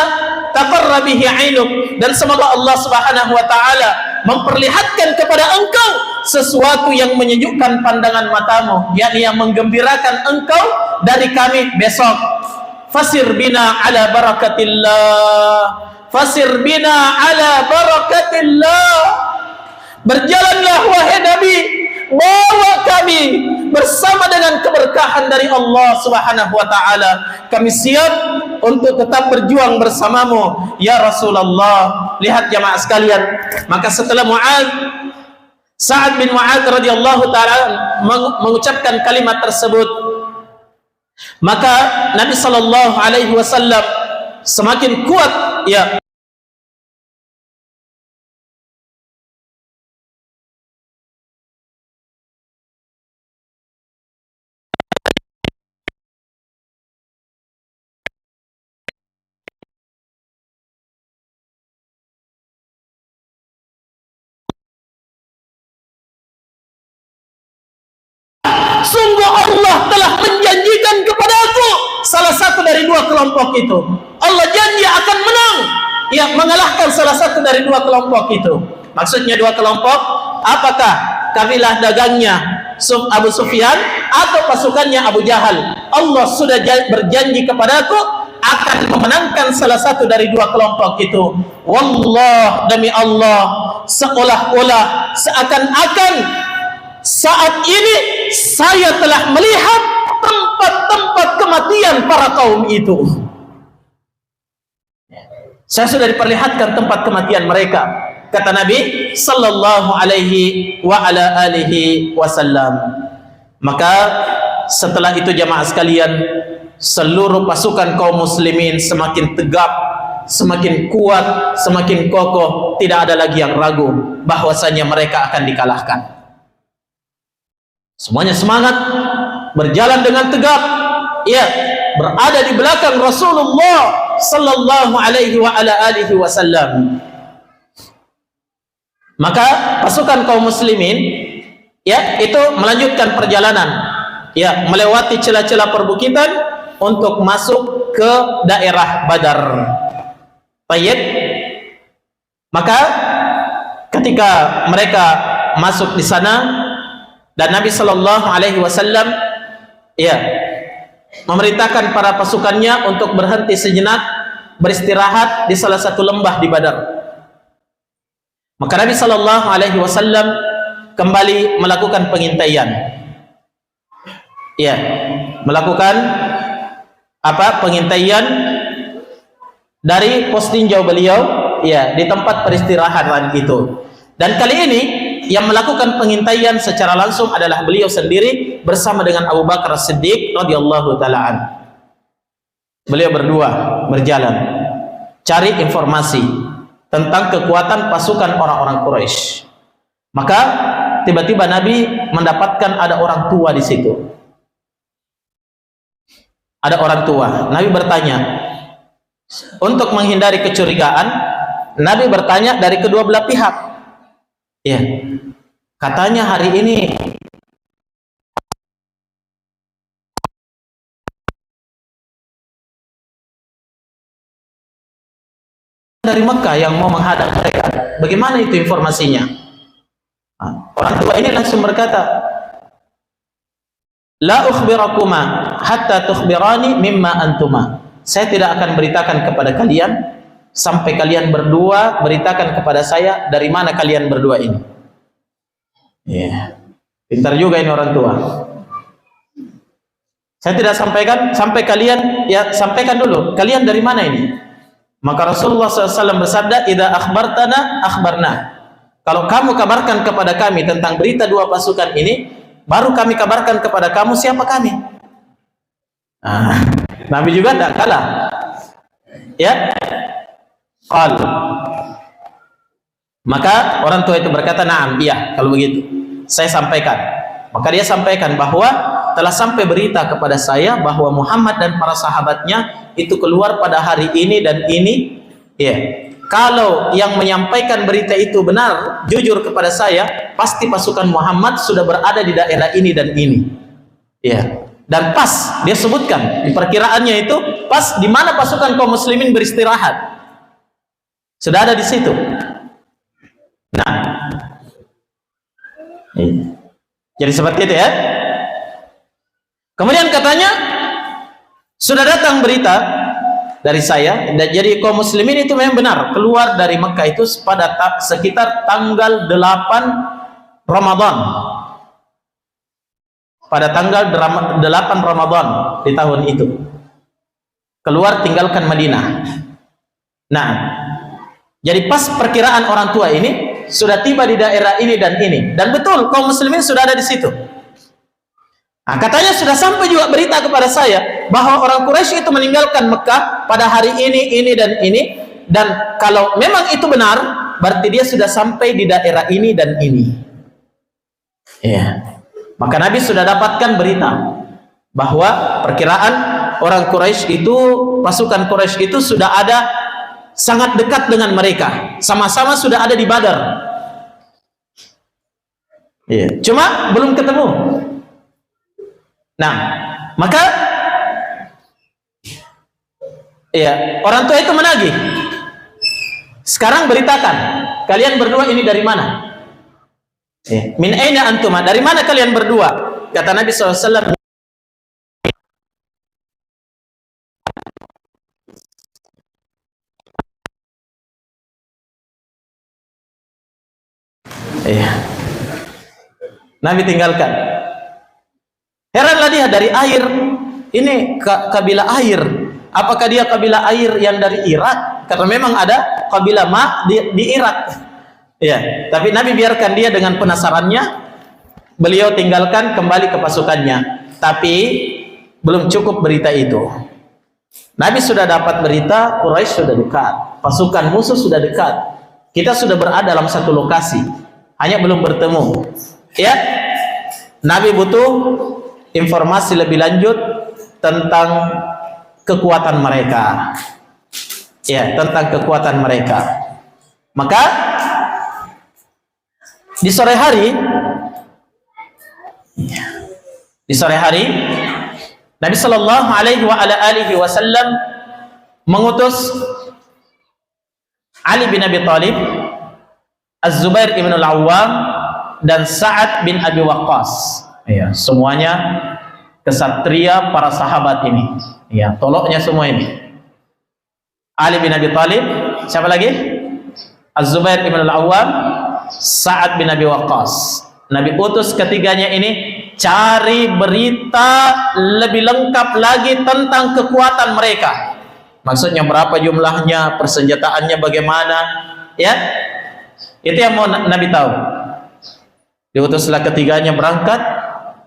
taqarra bihi 'ainuk, dan semoga Allah Subhanahu wa taala memperlihatkan kepada engkau sesuatu yang menyejukkan pandangan matamu, yakni yang menggembirakan engkau dari kami besok. Fasir bina ala barakatillah, fasir bina ala barakatillah. Berjalanlah wahai Nabi, bawa kami bersama dengan keberkahan dari Allah Subhanahu wa taala. Kami siap untuk tetap berjuang bersamamu ya Rasulullah. Lihat jamaah sekalian, maka setelah Sa'ad bin Mu'adz radhiyallahu taala mengucapkan kalimat tersebut, maka Nabi sallallahu alaihi wasallam semakin kuat ya sungguh Allah telah menjanjikan kepadaku salah satu dari dua kelompok itu. Allah janji akan menang, ya, mengalahkan salah satu dari dua kelompok itu. Maksudnya dua kelompok, apakah kafilah dagangnya Abu Sufyan atau pasukannya Abu Jahal? Allah sudah berjanji kepadaku akan memenangkan salah satu dari dua kelompok itu. Wallah, demi Allah, seolah-olah seakan-akan saat ini saya telah melihat tempat-tempat kematian para kaum itu. Saya sudah diperlihatkan tempat kematian mereka, kata Nabi sallallahu alaihi wa ala alihi wasallam. Maka setelah itu jamaah sekalian, seluruh pasukan kaum muslimin semakin tegap, semakin kuat, semakin kokoh. Tidak ada lagi yang ragu bahwasanya mereka akan dikalahkan. Semuanya semangat, berjalan dengan tegap, ya, berada di belakang Rasulullah sallallahu alaihi wa ala alihi wasallam. Maka pasukan kaum muslimin, ya, itu melanjutkan perjalanan, ya, melewati celah-celah perbukitan untuk masuk ke daerah Badar. Baik. Maka ketika mereka masuk di sana, dan Nabi sallallahu alaihi wasallam, ya, memerintahkan para pasukannya untuk berhenti sejenak, beristirahat di salah satu lembah di Badar. Maka Nabi sallallahu alaihi wasallam kembali melakukan pengintaian. Ya, melakukan pengintaian dari pos tinjau beliau, ya, di tempat peristirahatan itu. Dan kali ini yang melakukan pengintaian secara langsung adalah beliau sendiri bersama dengan Abu Bakar As-Siddiq radhiyallahu taala an. Beliau berdua berjalan cari informasi tentang kekuatan pasukan orang-orang Quraisy. Maka tiba-tiba Nabi mendapatkan ada orang tua di situ. Ada orang tua. Nabi bertanya, untuk menghindari kecurigaan, Nabi bertanya dari kedua belah pihak. Ya, katanya hari ini dari Mekah yang mau menghadap mereka. Bagaimana itu informasinya? Orang tua ini langsung berkata, la ukhbirakuma hatta tukhbirani mimma antuma. Saya tidak akan beritakan kepada kalian sampai kalian berdua beritakan kepada saya dari mana kalian berdua ini. Ya, pintar juga ini orang tua. Saya tidak sampaikan sampai kalian, ya, sampaikan dulu kalian dari mana ini. Maka Rasulullah SAW bersabda, idza akhbartana akhbarna. Kalau kamu kabarkan kepada kami tentang berita dua pasukan ini, baru kami kabarkan kepada kamu siapa kami. Nabi juga tidak kalah. Ya, qal. Maka orang tua itu berkata, "Na'am, iya, kalau begitu saya sampaikan." Maka dia sampaikan bahwa telah sampai berita kepada saya bahwa Muhammad dan para sahabatnya itu keluar pada hari ini dan ini. Ya, kalau yang menyampaikan berita itu benar, jujur kepada saya, pasti pasukan Muhammad sudah berada di daerah ini dan ini. Ya, dan pas dia sebutkan di perkiraannya itu pas di mana pasukan kaum muslimin beristirahat. Sudah ada di situ. Nah, jadi seperti itu ya. Kemudian katanya sudah datang berita dari saya, dan jadi kaum muslimin itu memang benar keluar dari Mekah itu pada sekitar tanggal 8 Ramadan. Pada tanggal 8 Ramadan di tahun itu. Keluar tinggalkan Madinah. Nah, jadi pas perkiraan orang tua ini sudah tiba di daerah ini dan ini, dan betul kaum muslimin sudah ada di situ. Nah, katanya sudah sampai juga berita kepada saya bahwa orang Quraisy itu meninggalkan Mekah pada hari ini dan ini, dan kalau memang itu benar berarti dia sudah sampai di daerah ini dan ini. Ya. Maka Nabi sudah dapatkan berita bahwa perkiraan orang Quraisy itu, pasukan Quraisy itu sudah ada sangat dekat dengan mereka, sama-sama sudah ada di Badar. Ya. Cuma belum ketemu. Nah, maka ya, orang tua itu menagih. Sekarang beritakan, kalian berdua ini dari mana? Min aina antuma, dari mana kalian berdua? Kata Nabi SAW, Nabi tinggalkan. Heranlah dia, dari air, ini kabilah air. Apakah dia kabilah air yang dari Irak? Karena memang ada kabilah Ma di Irak. Ya, tapi Nabi biarkan dia dengan penasarannya. Beliau tinggalkan, kembali ke pasukannya. Tapi belum cukup berita itu. Nabi sudah dapat berita Quraisy sudah dekat, pasukan musuh sudah dekat. Kita sudah berada dalam satu lokasi, hanya belum bertemu. Ya, Nabi butuh informasi lebih lanjut tentang kekuatan mereka. Ya, tentang kekuatan mereka. Maka di sore hari Nabi sallallahu alaihi wasallam mengutus Ali bin Abi Thalib, Az-Zubair ibn al-Awwam, dan Sa'ad bin Abi Waqqas. Ya, semuanya kesatria para sahabat ini. Ya, toloknya semua ini. Ali bin Abi Thalib, siapa lagi? Az-Zubair ibn al-Awwam, Sa'ad bin Abi Waqqas. Nabi utus ketiganya ini cari berita lebih lengkap lagi tentang kekuatan mereka. Maksudnya berapa jumlahnya, persenjataannya bagaimana, ya? Itu yang mau Nabi tahu. Diutuslah ketiganya berangkat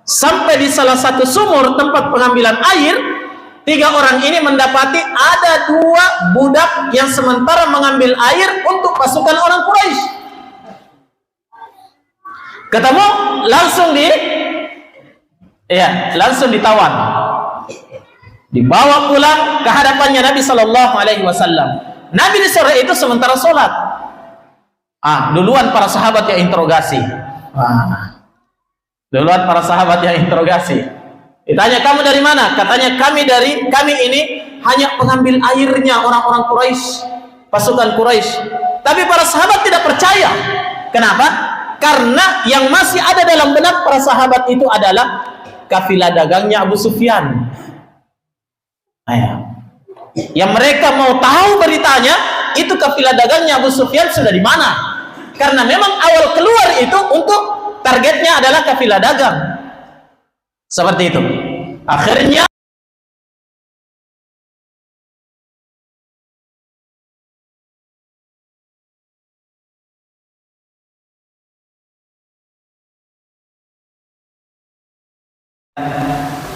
sampai di salah satu sumur tempat pengambilan air. Tiga orang ini mendapati ada dua budak yang sementara mengambil air untuk pasukan orang Quraisy. Ketemu langsung ditawan, dibawa pulang ke hadapannya Nabi Sallallahu Alaihi Wasallam. Nabi di sore itu sementara sholat. Duluan para sahabat yang interogasi. Duluan para sahabat yang interogasi. Ditanya, kamu dari mana? Katanya kami ini hanya pengambil airnya orang-orang Quraisy, pasukan Quraisy. Tapi para sahabat tidak percaya. Kenapa? Karena yang masih ada dalam benak para sahabat itu adalah kafilah dagangnya Abu Sufyan. Yang mereka mau tahu beritanya itu kafilah dagangnya Abu Sufyan sudah di mana. Karena memang awal keluar itu untuk targetnya adalah kafilah dagang. Seperti itu. Akhirnya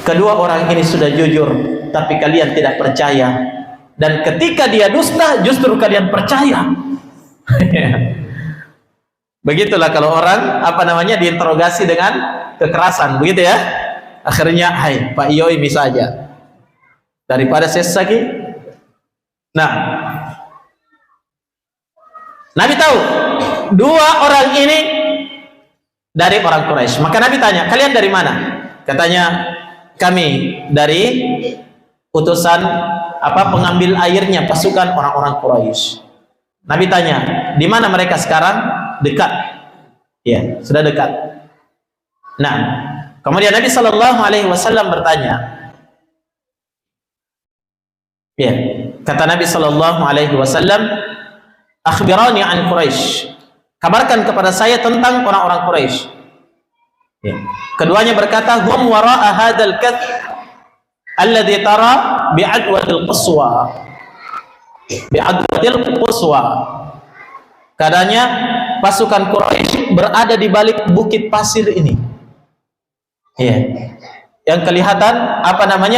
kedua orang ini sudah jujur, tapi kalian tidak percaya. Dan ketika dia dusta, justru kalian percaya. Begitulah kalau orang diinterogasi dengan kekerasan, begitu ya. Akhirnya, hai Pak Iyo ini saja daripada sesaki. Nah, Nabi tahu dua orang ini dari orang Quraisy. Maka Nabi tanya, kalian dari mana? Katanya, kami dari utusan pengambil airnya pasukan orang-orang Quraisy. Nabi tanya, di mana mereka sekarang? Dekat. Ya, sudah dekat. Nah, kemudian Nabi Shallallahu Alaihi Wasallam bertanya, ya, kata Nabi Shallallahu Alaihi Wasallam, akhbirani an Quraisy, kabarkan kepada saya tentang orang-orang Quraisy. Ya. Keduanya berkata, hum wara'a hadzal kath alladhi tara bi'adwatil quswa. Bi'adwatil quswa. Katanya pasukan Quraisy berada di balik bukit pasir ini. Ya. Yang kelihatan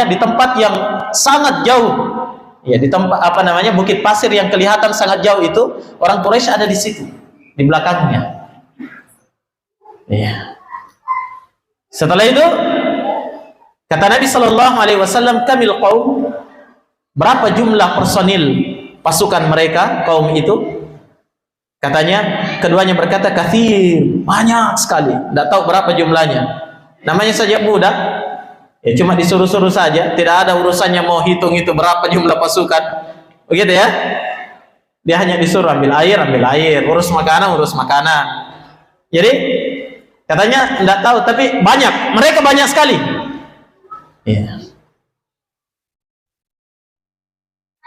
di tempat yang sangat jauh. Ya, di tempat bukit pasir yang kelihatan sangat jauh itu, orang Quraisy ada di situ, di belakangnya. Ya. Setelah itu kata Nabi Shallallahu Alaihi Wasallam, kamil qaum, berapa jumlah personil pasukan mereka kaum itu? Katanya, keduanya berkata, kathir, banyak sekali, tidak tahu berapa jumlahnya. Namanya saja budak, ya cuma disuruh-suruh saja, tidak ada urusannya mau hitung itu berapa jumlah pasukan, begitu ya. Dia hanya disuruh ambil air, urus makanan. Jadi katanya tidak tahu, tapi banyak, mereka banyak sekali. Ya.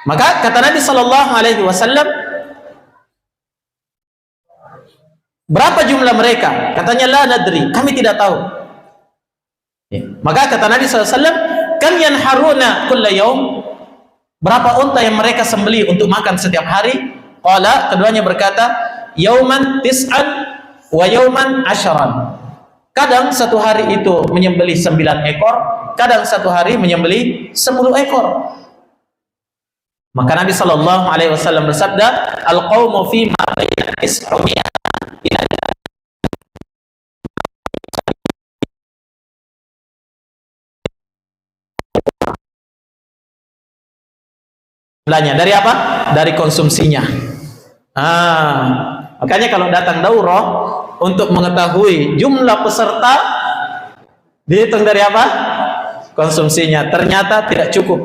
Maka kata Nabi Shallallahu Alaihi Wasallam, berapa jumlah mereka? Katanya, la nadri, kami tidak tahu. Ya. Maka kata Nabi SAW, kan yanharuna kulla yaum, berapa unta yang mereka sembeli untuk makan setiap hari? Qala, keduanya berkata, yauman tis'an wa yauman asharan. Kadang satu hari itu menyembeli 9 ekor, kadang satu hari menyembeli 10 ekor. Maka Nabi Shallallahu Alaihi Wasallam bersabda, al-qawmu fi ma baina is'umiyah ila dari apa? Dari konsumsinya. Makanya kalau datang daurah untuk mengetahui jumlah peserta, dihitung dari apa? Konsumsinya. Ternyata tidak cukup.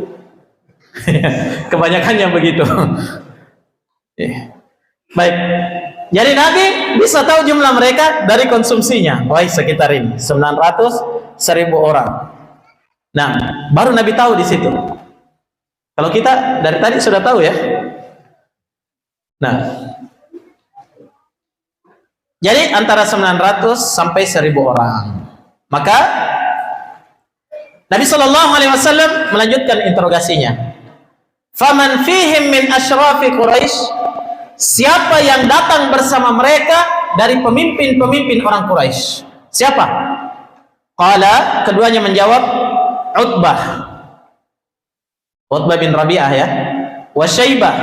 Kebanyakannya begitu. Baik. Jadi Nabi bisa tahu jumlah mereka dari konsumsinya. Wah, sekitar ini 900, 1000 orang. Nah, baru Nabi tahu di situ. Kalau kita dari tadi sudah tahu ya. Nah, jadi antara 900 sampai 1000 orang. Maka Nabi Shallallahu Alaihi Wasallam melanjutkan interogasinya. Faman fihim min ashrafi Quraisy, siapa yang datang bersama mereka dari pemimpin-pemimpin orang Quraisy? Siapa? Qala, keduanya menjawab, Utbah bin Rabi'ah ya, wa Syaibah.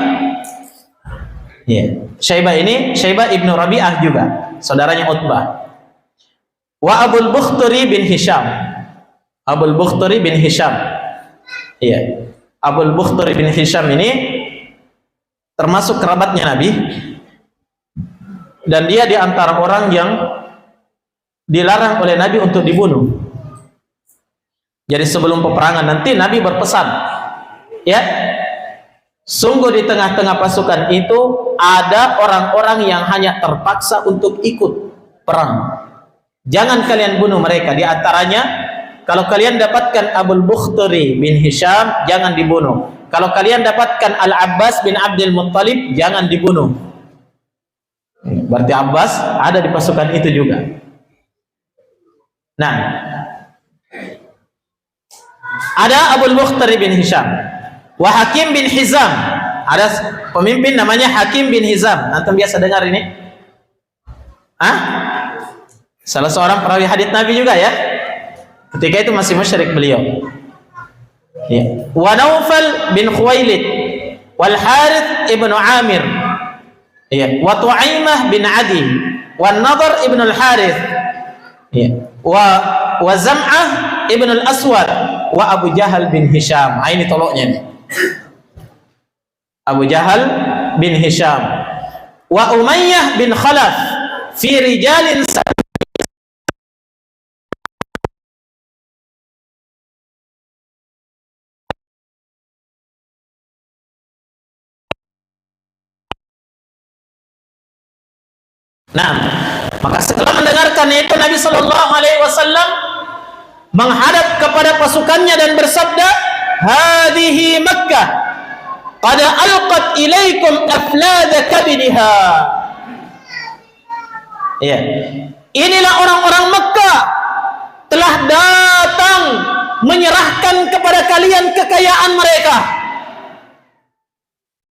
Ya, Syaibah ibnu Rabi'ah juga, saudaranya Utbah. Wa Abul Bukhturi bin Hisham. Iya. Abul Bukhturi bin Hisham ini termasuk kerabatnya Nabi, dan dia di antara orang yang dilarang oleh Nabi untuk dibunuh. Jadi sebelum peperangan nanti Nabi berpesan, ya, sungguh di tengah-tengah pasukan itu ada orang-orang yang hanya terpaksa untuk ikut perang. Jangan kalian bunuh mereka. Di antaranya, kalau kalian dapatkan Abul Bukhturi bin Hisham, jangan dibunuh. Kalau kalian dapatkan Al-Abbas bin Abdul Muttalib, jangan dibunuh. Berarti Abbas ada di pasukan itu juga. Nah, ada Abul Bukhturi bin Hisham, wa Hakim bin Hizam. Ada pemimpin namanya Hakim bin Hizam. Antum biasa dengar ini? Salah seorang perawi hadits Nabi juga ya. Ketika itu masih musyrik beliau. Ya. Wa Naufal bin Khuwailid wal Harith ibn Amir. Ya. Wa Tu'aimah bin Adi wa Nadhr ibn al-Harith. Ya. Wa Zam'ah ibn al-Aswad wa Abu Jahal bin Hisham. Ini toloknya nih. Abu Jahal bin Hisham wa Umayyah bin Khalaf fi rijalin. Nah, maka setelah mendengarkan itu Nabi Shallallahu Alaihi Wasallam menghadap kepada pasukannya dan bersabda, "Hadihi Makkah, qad alqat ilaikum aflada kabidha." Ya, inilah orang-orang Mekah telah datang menyerahkan kepada kalian kekayaan mereka.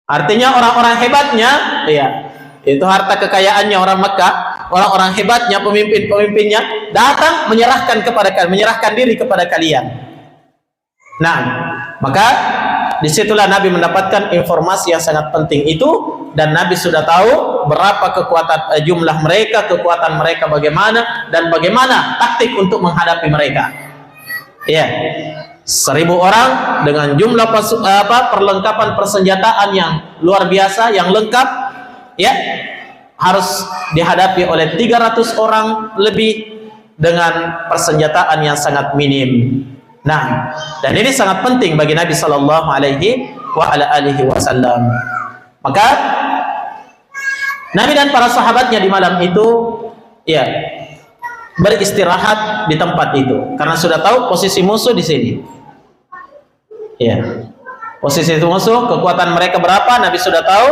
Artinya orang-orang hebatnya, ya. Itu harta kekayaannya orang Mekah, orang-orang hebatnya, pemimpin-pemimpinnya datang menyerahkan kepada kalian, menyerahkan diri kepada kalian. Nah, maka disitulah Nabi mendapatkan informasi yang sangat penting itu, dan Nabi sudah tahu berapa kekuatan jumlah mereka, kekuatan mereka bagaimana, dan bagaimana taktik untuk menghadapi mereka. Ya, 1000 orang dengan jumlah perlengkapan persenjataan yang luar biasa, yang lengkap. Ya, harus dihadapi oleh 300 orang lebih dengan persenjataan yang sangat minim. Nah, dan ini sangat penting bagi Nabi Sallallahu Alaihi Wasallam. Maka Nabi dan para sahabatnya di malam itu, ya, beristirahat di tempat itu karena sudah tahu posisi musuh di sini. Ya, posisi musuh, kekuatan mereka berapa, Nabi sudah tahu.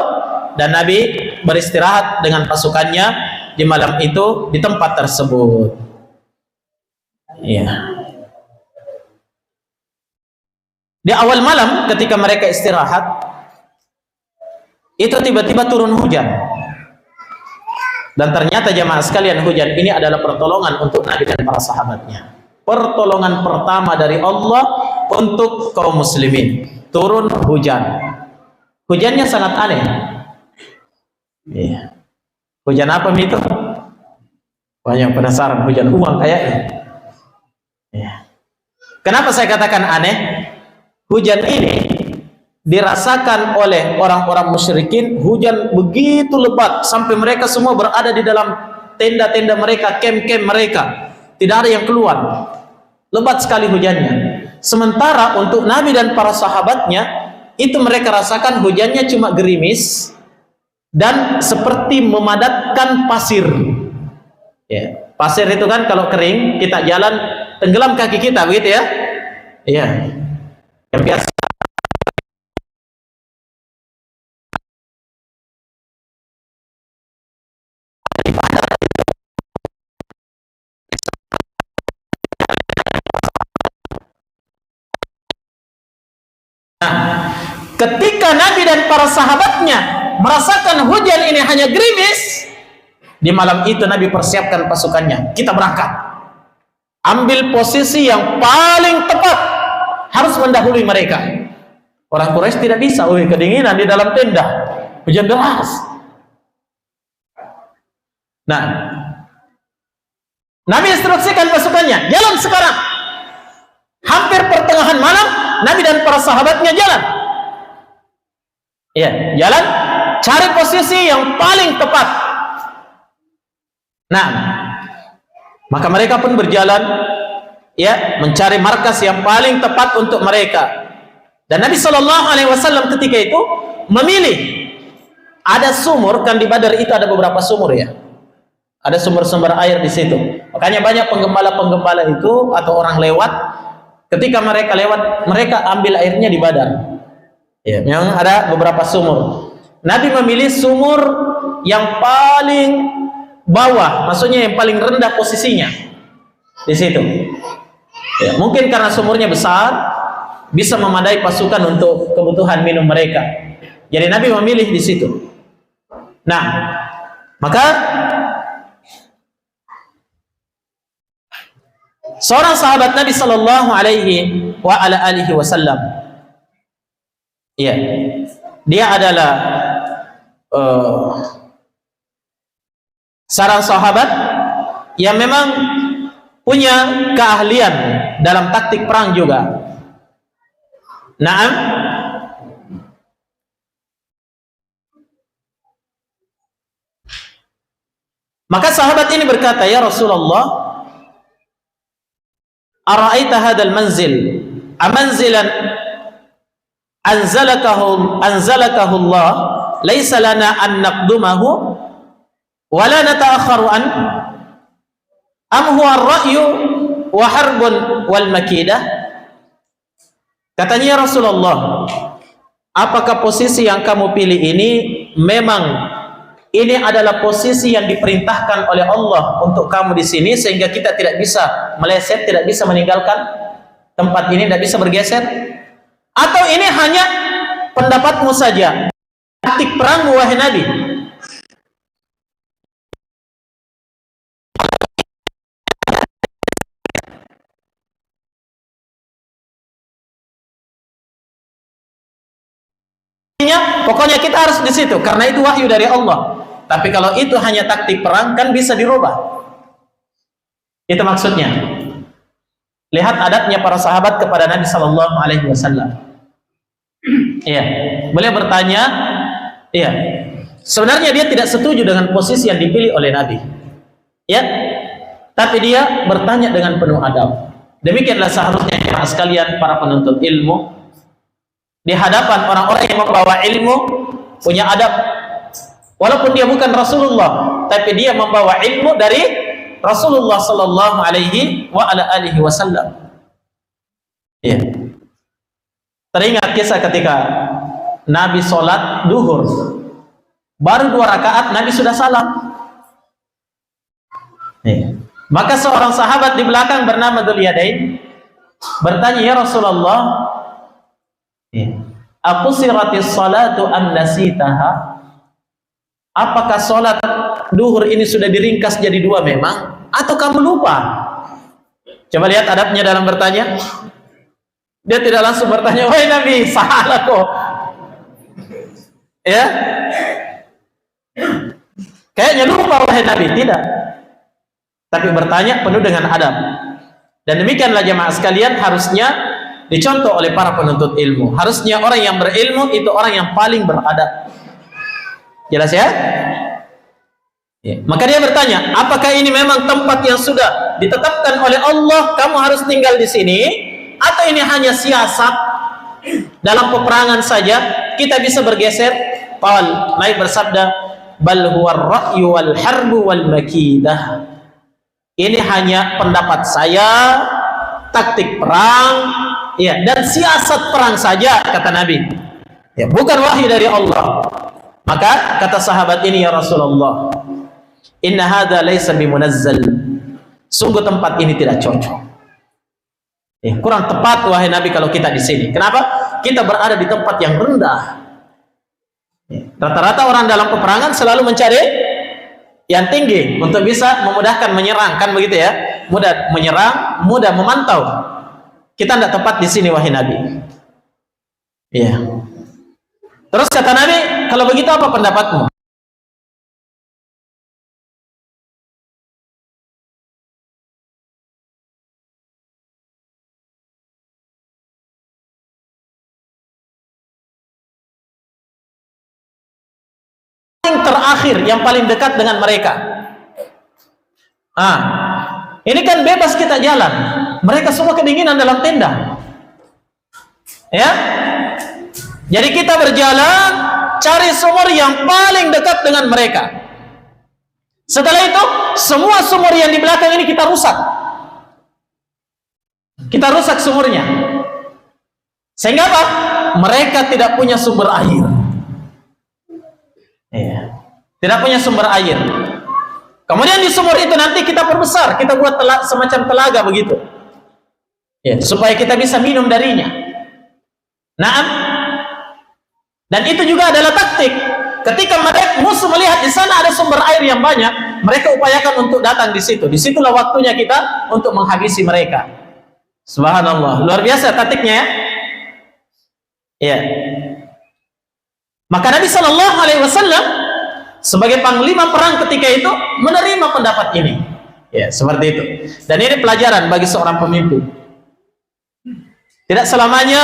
Dan Nabi beristirahat dengan pasukannya di malam itu di tempat tersebut. Ya. Di awal malam ketika mereka istirahat, itu tiba-tiba turun hujan. Dan ternyata jemaah sekalian, hujan ini adalah pertolongan untuk Nabi dan para sahabatnya. Pertolongan pertama dari Allah untuk kaum muslimin. Turun hujan. Hujannya sangat aneh. Iya. Hujan apa itu? Banyak penasaran, hujan uang kayaknya. Ya. Kenapa saya katakan aneh? Hujan ini dirasakan oleh orang-orang musyrikin, hujan begitu lebat sampai mereka semua berada di dalam tenda-tenda mereka, kem-kem mereka. Tidak ada yang keluar. Lebat sekali hujannya. Sementara untuk Nabi dan para sahabatnya, itu mereka rasakan hujannya cuma gerimis dan seperti memadatkan pasir. Ya, pasir itu kan kalau kering kita jalan tenggelam kaki kita, begitu ya? Iya. Yang biasa. Nah, ketika Nabi dan para sahabatnya merasakan hujan ini hanya gerimis, di malam itu Nabi persiapkan pasukannya. Kita berangkat, ambil posisi yang paling tepat, harus mendahului mereka. Orang Quraisy tidak bisa, kedinginan di dalam tenda, hujan deras. Nah, Nabi instruksikan pasukannya, jalan sekarang. Hampir pertengahan malam, Nabi dan para sahabatnya jalan. Ya, jalan, cari posisi yang paling tepat. Nah, maka mereka pun berjalan, ya, mencari markas yang paling tepat untuk mereka. Dan Nabi Shallallahu Alaihi Wasallam ketika itu memilih, ada sumur, kan di Badar itu ada beberapa sumur, ya, ada sumber-sumber air di situ. Makanya banyak penggembala-penggembala itu atau orang lewat, ketika mereka lewat, mereka ambil airnya di Badar. Ya, yang ada beberapa sumur. Nabi memilih sumur yang paling bawah, maksudnya yang paling rendah posisinya di situ. Ya, mungkin karena sumurnya besar, bisa memadai pasukan untuk kebutuhan minum mereka. Jadi Nabi memilih di situ. Nah, maka seorang sahabat Nabi sallallahu alaihi wasallam. Ya. Dia adalah seorang sahabat yang memang punya keahlian dalam taktik perang juga. Naam. Maka sahabat ini berkata, "Ya Rasulullah, ara'aita hadzal manzil amanzilan anzalakahu Allah laisa lana an naqdumahu wa la nata'akhkharu an am huwa ar-ra'yu wa harbun wal makidah?" Katanya, "Ya Rasulullah, apakah posisi yang kamu pilih ini memang ini adalah posisi yang diperintahkan oleh Allah untuk kamu di sini sehingga kita tidak bisa meleset, tidak bisa meninggalkan tempat ini, tidak bisa bergeser? Atau ini hanya pendapatmu saja, taktik perangmu wahai Nabi?" Pokoknya kita harus di situ karena itu wahyu dari Allah. Tapi kalau itu hanya taktik perang kan bisa dirubah. Itu maksudnya. Lihat adabnya para sahabat kepada Nabi sallallahu alaihi wasallam. Iya, beliau bertanya, iya. Sebenarnya dia tidak setuju dengan posisi yang dipilih oleh Nabi. Ya. Tapi dia bertanya dengan penuh adab. Demikianlah seharusnya jemaah sekalian para penuntut ilmu di hadapan orang-orang yang membawa ilmu punya adab. Walaupun dia bukan Rasulullah, tapi dia membawa ilmu dari Rasulullah sallallahu alaihi wasallam. Ya. Teringat kisah ketika Nabi sholat duhur, baru 2 rakaat Nabi sudah salam. Ya. Maka seorang sahabat di belakang bernama Dzul Yadain bertanya, "Ya Rasulullah, aqusiratis salatu am nasitaha?" Apakah sholat duhur ini sudah diringkas jadi 2 memang? Atau kamu lupa? Coba lihat adabnya dalam bertanya. Dia tidak langsung bertanya, "Wahai Nabi, salah kok." Ya? Kayaknya lupa wahai Nabi. Tidak. Tapi bertanya penuh dengan adab. Dan demikianlah jemaah sekalian harusnya dicontoh oleh para penuntut ilmu. Harusnya orang yang berilmu itu orang yang paling beradab. Jelas ya? Ya. Maka dia bertanya, apakah ini memang tempat yang sudah ditetapkan oleh Allah, kamu harus tinggal di sini, atau ini hanya siasat dalam peperangan saja, kita bisa bergeser? Paul naik bersabda, "Bal huwa ar-ra'yu wal harbu wal makidah." Ini hanya pendapat saya, taktik perang, ya, dan siasat perang saja, kata Nabi. Ya, bukan wahyu dari Allah. Maka kata sahabat ini, "Ya Rasulullah, inna hadza laisa bimunazzal." Sungguh tempat ini tidak cocok. Ya, kurang tepat wahai Nabi kalau kita di sini. Kenapa? Kita berada di tempat yang rendah. Rata-rata orang dalam peperangan selalu mencari yang tinggi untuk bisa memudahkan menyerang, kan begitu ya? Mudah menyerang, mudah memantau. Kita tidak tepat di sini wahai Nabi. Iya. Terus kata Nabi, "Kalau begitu apa pendapatmu?" Yang terakhir, yang paling dekat dengan mereka. Ini kan bebas kita jalan. Mereka semua kedinginan dalam tenda. Ya? Jadi kita berjalan cari sumur yang paling dekat dengan mereka. Setelah itu, semua sumur yang di belakang ini kita rusak. Kita rusak sumurnya. Sehingga apa? Mereka tidak punya sumber air. Ya. Tidak punya sumber air. Kemudian di sumur itu nanti kita perbesar, kita buat semacam telaga begitu. Ya, supaya kita bisa minum darinya. Naam. Dan itu juga adalah taktik. ketika mereka musuh melihat di sana ada sumber air yang banyak, mereka upayakan untuk datang di situ. Disitulah waktunya kita untuk menghabisi mereka. Subhanallah, luar biasa taktiknya ya. Ya. Maka Nabi Shallallahu Alaihi Wasallam sebagai panglima perang ketika itu menerima pendapat ini. Ya, seperti itu. Dan ini pelajaran bagi seorang pemimpin. Tidak selamanya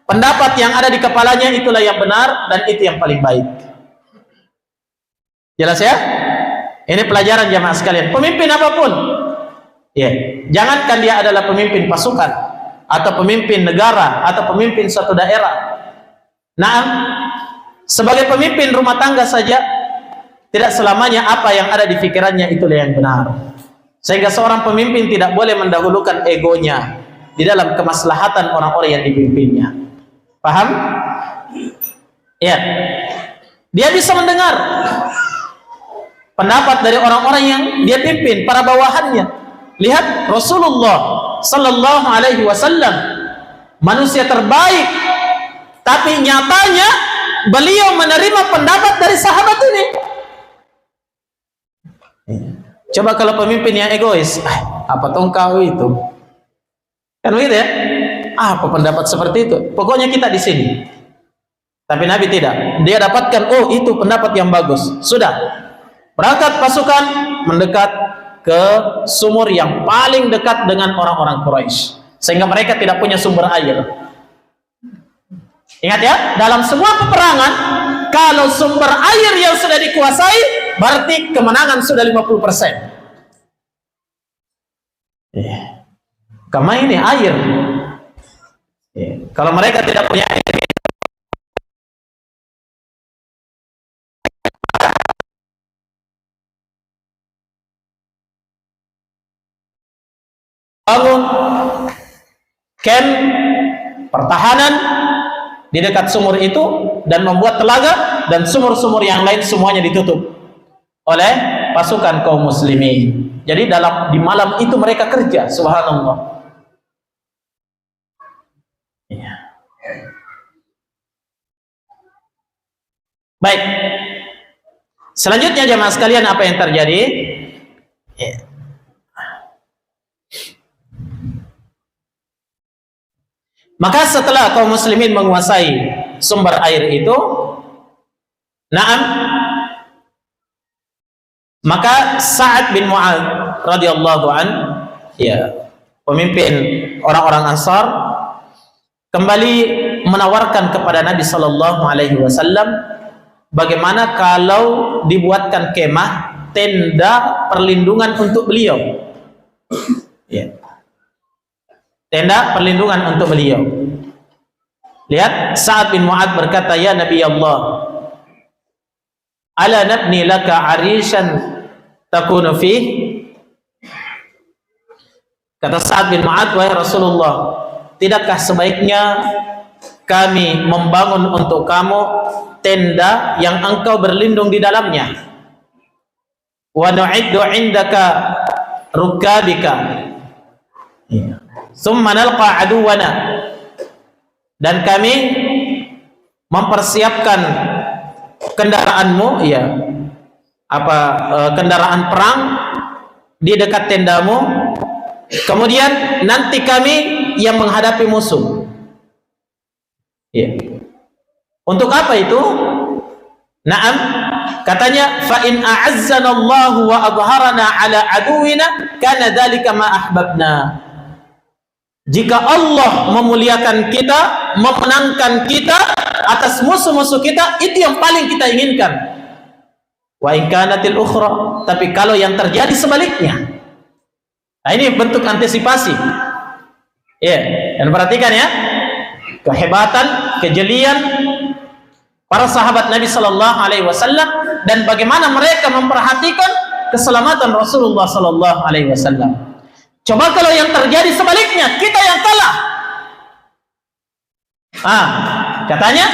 pendapat yang ada di kepalanya itulah yang benar dan itu yang paling baik. Jelas ya? Ini pelajaran jamaah sekalian. Pemimpin apapun, ya, jangankan dia adalah pemimpin pasukan atau pemimpin negara atau pemimpin suatu daerah. Nah, sebagai pemimpin rumah tangga saja, tidak selamanya apa yang ada di pikirannya itulah yang benar. Sehingga seorang pemimpin tidak boleh mendahulukan egonya di dalam kemaslahatan orang-orang yang dipimpinnya. Paham? Ya. Dia bisa mendengar pendapat dari orang-orang yang dia pimpin, para bawahannya. Lihat Rasulullah sallallahu alaihi wasallam, manusia terbaik, tapi nyatanya beliau menerima pendapat dari sahabat ini. Coba kalau pemimpin yang egois, apa tuh kau itu? Kan begitu ya? Apa pendapat seperti itu? Pokoknya kita di sini. Tapi Nabi tidak. Dia dapatkan, oh itu pendapat yang bagus. Sudah. Berangkat pasukan mendekat ke sumur yang paling dekat dengan orang-orang Quraisy, sehingga mereka tidak punya sumber air. Ingat ya, dalam semua peperangan, kalau sumber air yang sudah dikuasai, berarti kemenangan sudah 50%. Karena ini air. Kalau mereka tidak punya air, bangun camp pertahanan di dekat sumur itu dan membuat telaga, dan sumur-sumur yang lain semuanya ditutup oleh pasukan kaum muslimin. Jadi di malam itu mereka kerja, subhanallah. Baik. Selanjutnya jemaah sekalian, apa yang terjadi? Maka setelah kaum muslimin menguasai sumber air itu, maka Sa'ad bin Mu'adz radhiyallahu an, ya, pemimpin orang-orang Ansar, kembali menawarkan kepada Nabi sallallahu alaihi wasallam bagaimana kalau dibuatkan kemah, tenda perlindungan untuk beliau. Ya. Tenda perlindungan untuk beliau. Lihat, Sa'ad bin Mu'adz berkata, ya Nabi Allah, ala nabni laka arishan takunu fih. Kata Sa'ad bin Mu'adz, wahai Rasulullah, tidakkah sebaiknya kami membangun untuk kamu tenda yang engkau berlindung di dalamnya? Wa nu'iddu 'indaka rukabika, summa nalqa aduwana, dan kami mempersiapkan kendaraanmu, ya, kendaraan perang di dekat tendamu, kemudian nanti kami yang menghadapi musuh. Ya. Untuk apa itu? Naam, katanya fa in a'azzana Allah wa adharana ala aduwina kana dzalika ma ahbabna. Jika Allah memuliakan kita, memenangkan kita atas musuh-musuh kita, itu yang paling kita inginkan. Wa in kanatil ukhra, tapi kalau yang terjadi sebaliknya. Nah, ini bentuk antisipasi. Ya, dan perhatikan ya, kehebatan, kejelian para sahabat Nabi sallallahu alaihi wasallam dan bagaimana mereka memperhatikan keselamatan Rasulullah sallallahu alaihi wasallam. Coba kalau yang terjadi sebaliknya, kita yang kalah. Katanya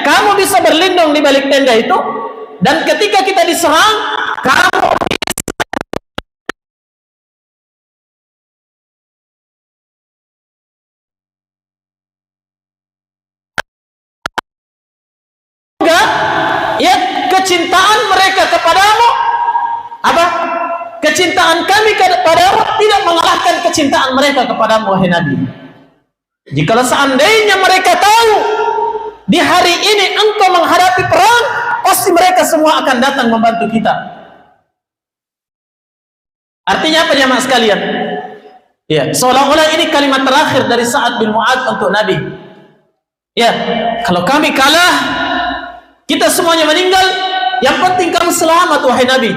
kamu bisa berlindung di balik tenda itu, dan ketika kita diserang, kamu kecintaan mereka kepadamu apa? Kecintaan kami kepadamu tidak mengalahkan kecintaan mereka kepadamu, wahai Nabi. Jikalau seandainya mereka tahu di hari ini engkau menghadapi perang, pasti mereka semua akan datang membantu kita. Artinya apa jemaah sekalian? Ya, seolah-olah ini kalimat terakhir dari Sa'ad bin Mu'adz untuk Nabi. Ya, kalau kami kalah, kita semuanya meninggal, yang penting kamu selamat, wahai Nabi.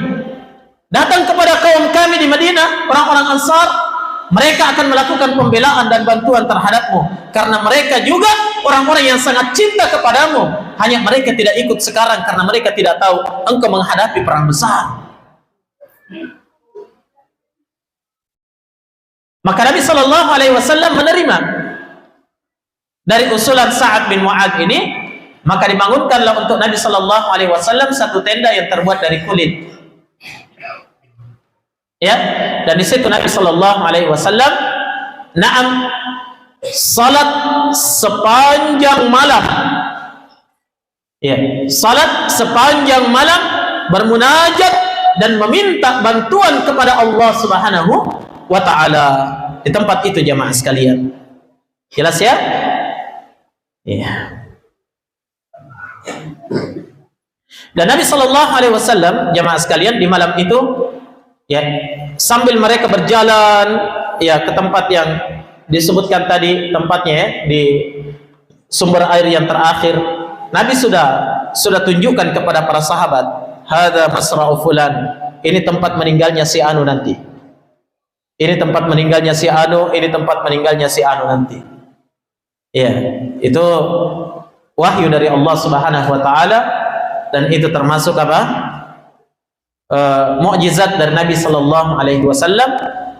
Datang kepada kaum kami di Madinah, orang-orang Ansar, mereka akan melakukan pembelaan dan bantuan terhadapmu, karena mereka juga orang-orang yang sangat cinta kepadamu. Hanya mereka tidak ikut sekarang karena mereka tidak tahu engkau menghadapi perang besar. Maka Nabi SAW menerima dari usulan Sa'ad bin Mu'adz ini. Maka dibangunkanlah untuk Nabi SAW satu tenda yang terbuat dari kulit. Ya, dan di situ Nabi SAW salat sepanjang malam. Ya, salat sepanjang malam, bermunajat dan meminta bantuan kepada Allah Subhanahu wa ta'ala di tempat itu, jamaah sekalian. Jelas ya? Iya. Dan Nabi SAW, jamaah sekalian, di malam itu ya, sambil mereka berjalan ya ke tempat yang disebutkan tadi tempatnya ya, di sumber air yang terakhir, Nabi sudah tunjukkan kepada para sahabat, hadza masra'u fulan, ini tempat meninggalnya si anu nanti. Ini tempat meninggalnya si anu, ini tempat meninggalnya si anu nanti. Ya, itu wahyu dari Allah Subhanahu wa taala, dan itu termasuk apa? Mukjizat dari Nabi sallallahu alaihi wasallam,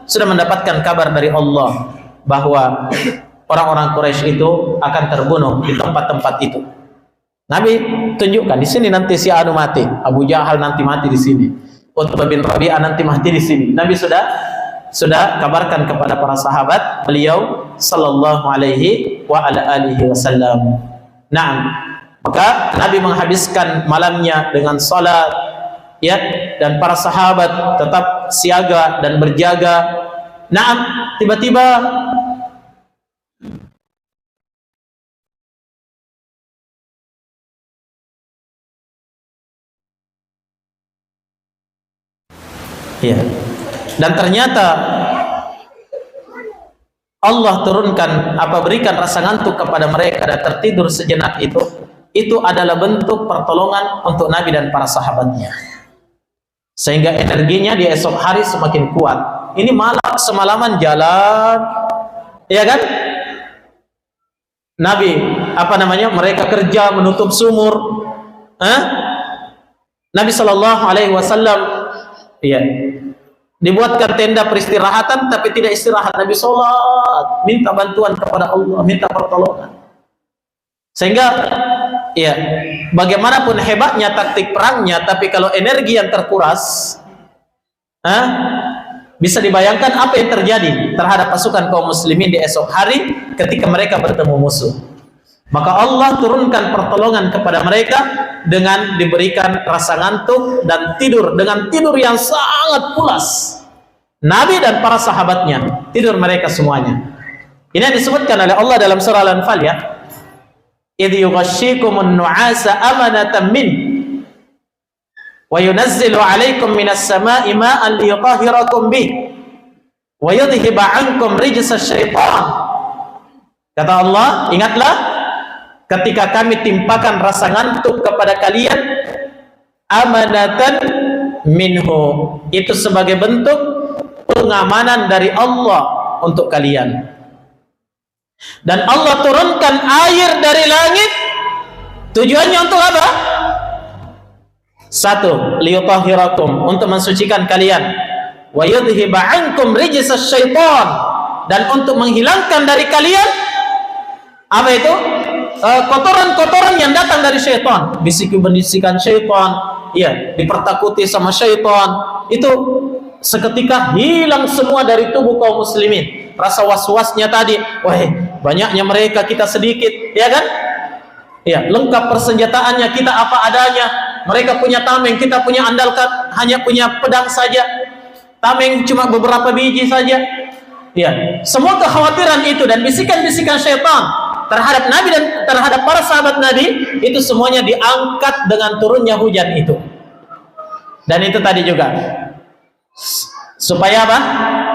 sudah mendapatkan kabar dari Allah bahwa orang-orang Quraisy itu akan terbunuh di tempat-tempat itu. Nabi tunjukkan di sini nanti si anu mati, Abu Jahal nanti mati di sini, Utbah bin Rabi'ah nanti mati di sini. Nabi sudah kabarkan kepada para sahabat beliau sallallahu alaihi wa ala alihi wasallam. Nah, maka Nabi menghabiskan malamnya dengan salat ya, dan para sahabat tetap siaga dan berjaga. Nah, tiba-tiba ya, dan ternyata Allah turunkan berikan rasa ngantuk kepada mereka dan tertidur sejenak. Itu adalah bentuk pertolongan untuk Nabi dan para sahabatnya, sehingga energinya di esok hari semakin kuat. Ini malam semalaman jalan, ya kan? Nabi mereka kerja menutup sumur. Nabi sallallahu alaihi wasallam ya, dibuatkan tenda peristirahatan, tapi tidak istirahat. Nabi sholat, minta bantuan kepada Allah, minta pertolongan. Sehingga ya, bagaimanapun hebatnya taktik perangnya, tapi kalau energi yang terkuras, bisa dibayangkan apa yang terjadi terhadap pasukan kaum muslimin di esok hari ketika mereka bertemu musuh. Maka Allah turunkan pertolongan kepada mereka dengan diberikan rasa ngantuk dan tidur, dengan tidur yang sangat pulas. Nabi dan para sahabatnya tidur mereka semuanya. Ini yang disebutkan oleh Allah dalam surah Al-Anfal ya. Idh yughashshikumun nu'asa amanatan min wa yunazzilu 'alaikum minas sama'i ma'an liyutahhirakum bih wa yudhhiba 'ankum rijsasy syaitan. Kata Allah, ingatlah ketika kami timpakan rasa ngantuk kepada kalian, amanatan minhu, itu sebagai bentuk pengamanan dari Allah untuk kalian. Dan Allah turunkan air dari langit, tujuannya untuk apa? Satu, liyutahhirakum, untuk mensucikan kalian, wa yudhhiba 'ankum rijsasy syaitan, dan untuk menghilangkan dari kalian apa itu? Kotoran-kotoran yang datang dari syaitan, bisikan-bisikan syaitan, ya, dipertakuti sama syaitan, itu seketika hilang semua dari tubuh kaum muslimin. Rasa was-wasnya tadi, wah, banyaknya mereka, kita sedikit, ya kan? Ya, lengkap persenjataannya, kita apa adanya. mereka punya tameng, kita punya andalkan hanya punya pedang saja, tameng cuma beberapa biji saja. Ya, semua kekhawatiran itu dan bisikan-bisikan syaitan terhadap Nabi dan terhadap para sahabat Nabi itu semuanya diangkat dengan turunnya hujan itu. Dan itu tadi juga supaya apa?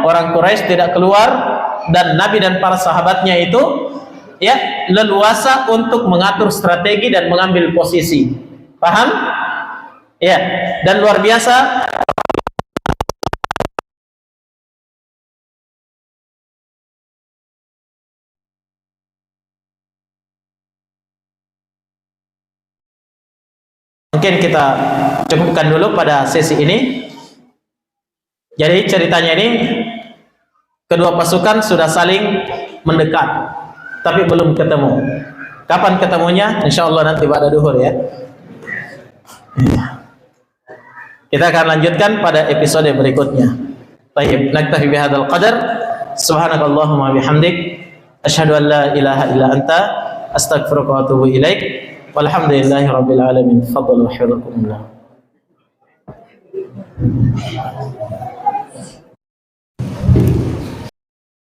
Orang Quraisy tidak keluar dan Nabi dan para sahabatnya itu ya leluasa untuk mengatur strategi dan mengambil posisi. Paham? Ya, dan luar biasa mungkin kita cukupkan dulu pada sesi ini. Jadi ceritanya ini kedua pasukan sudah saling mendekat tapi belum ketemu. Kapan ketemunya? Insya Allah nanti pada duhur ya. Kita akan lanjutkan pada episode berikutnya. Baik, naktafi bihadzal qadar. Subhanakallahumma bihamdik asyhadu an la ilaha illa anta astaghfiruka wa atubu ilaik. Walhamdulillahi rabbil alamin. Fadhlu hafizakumullah.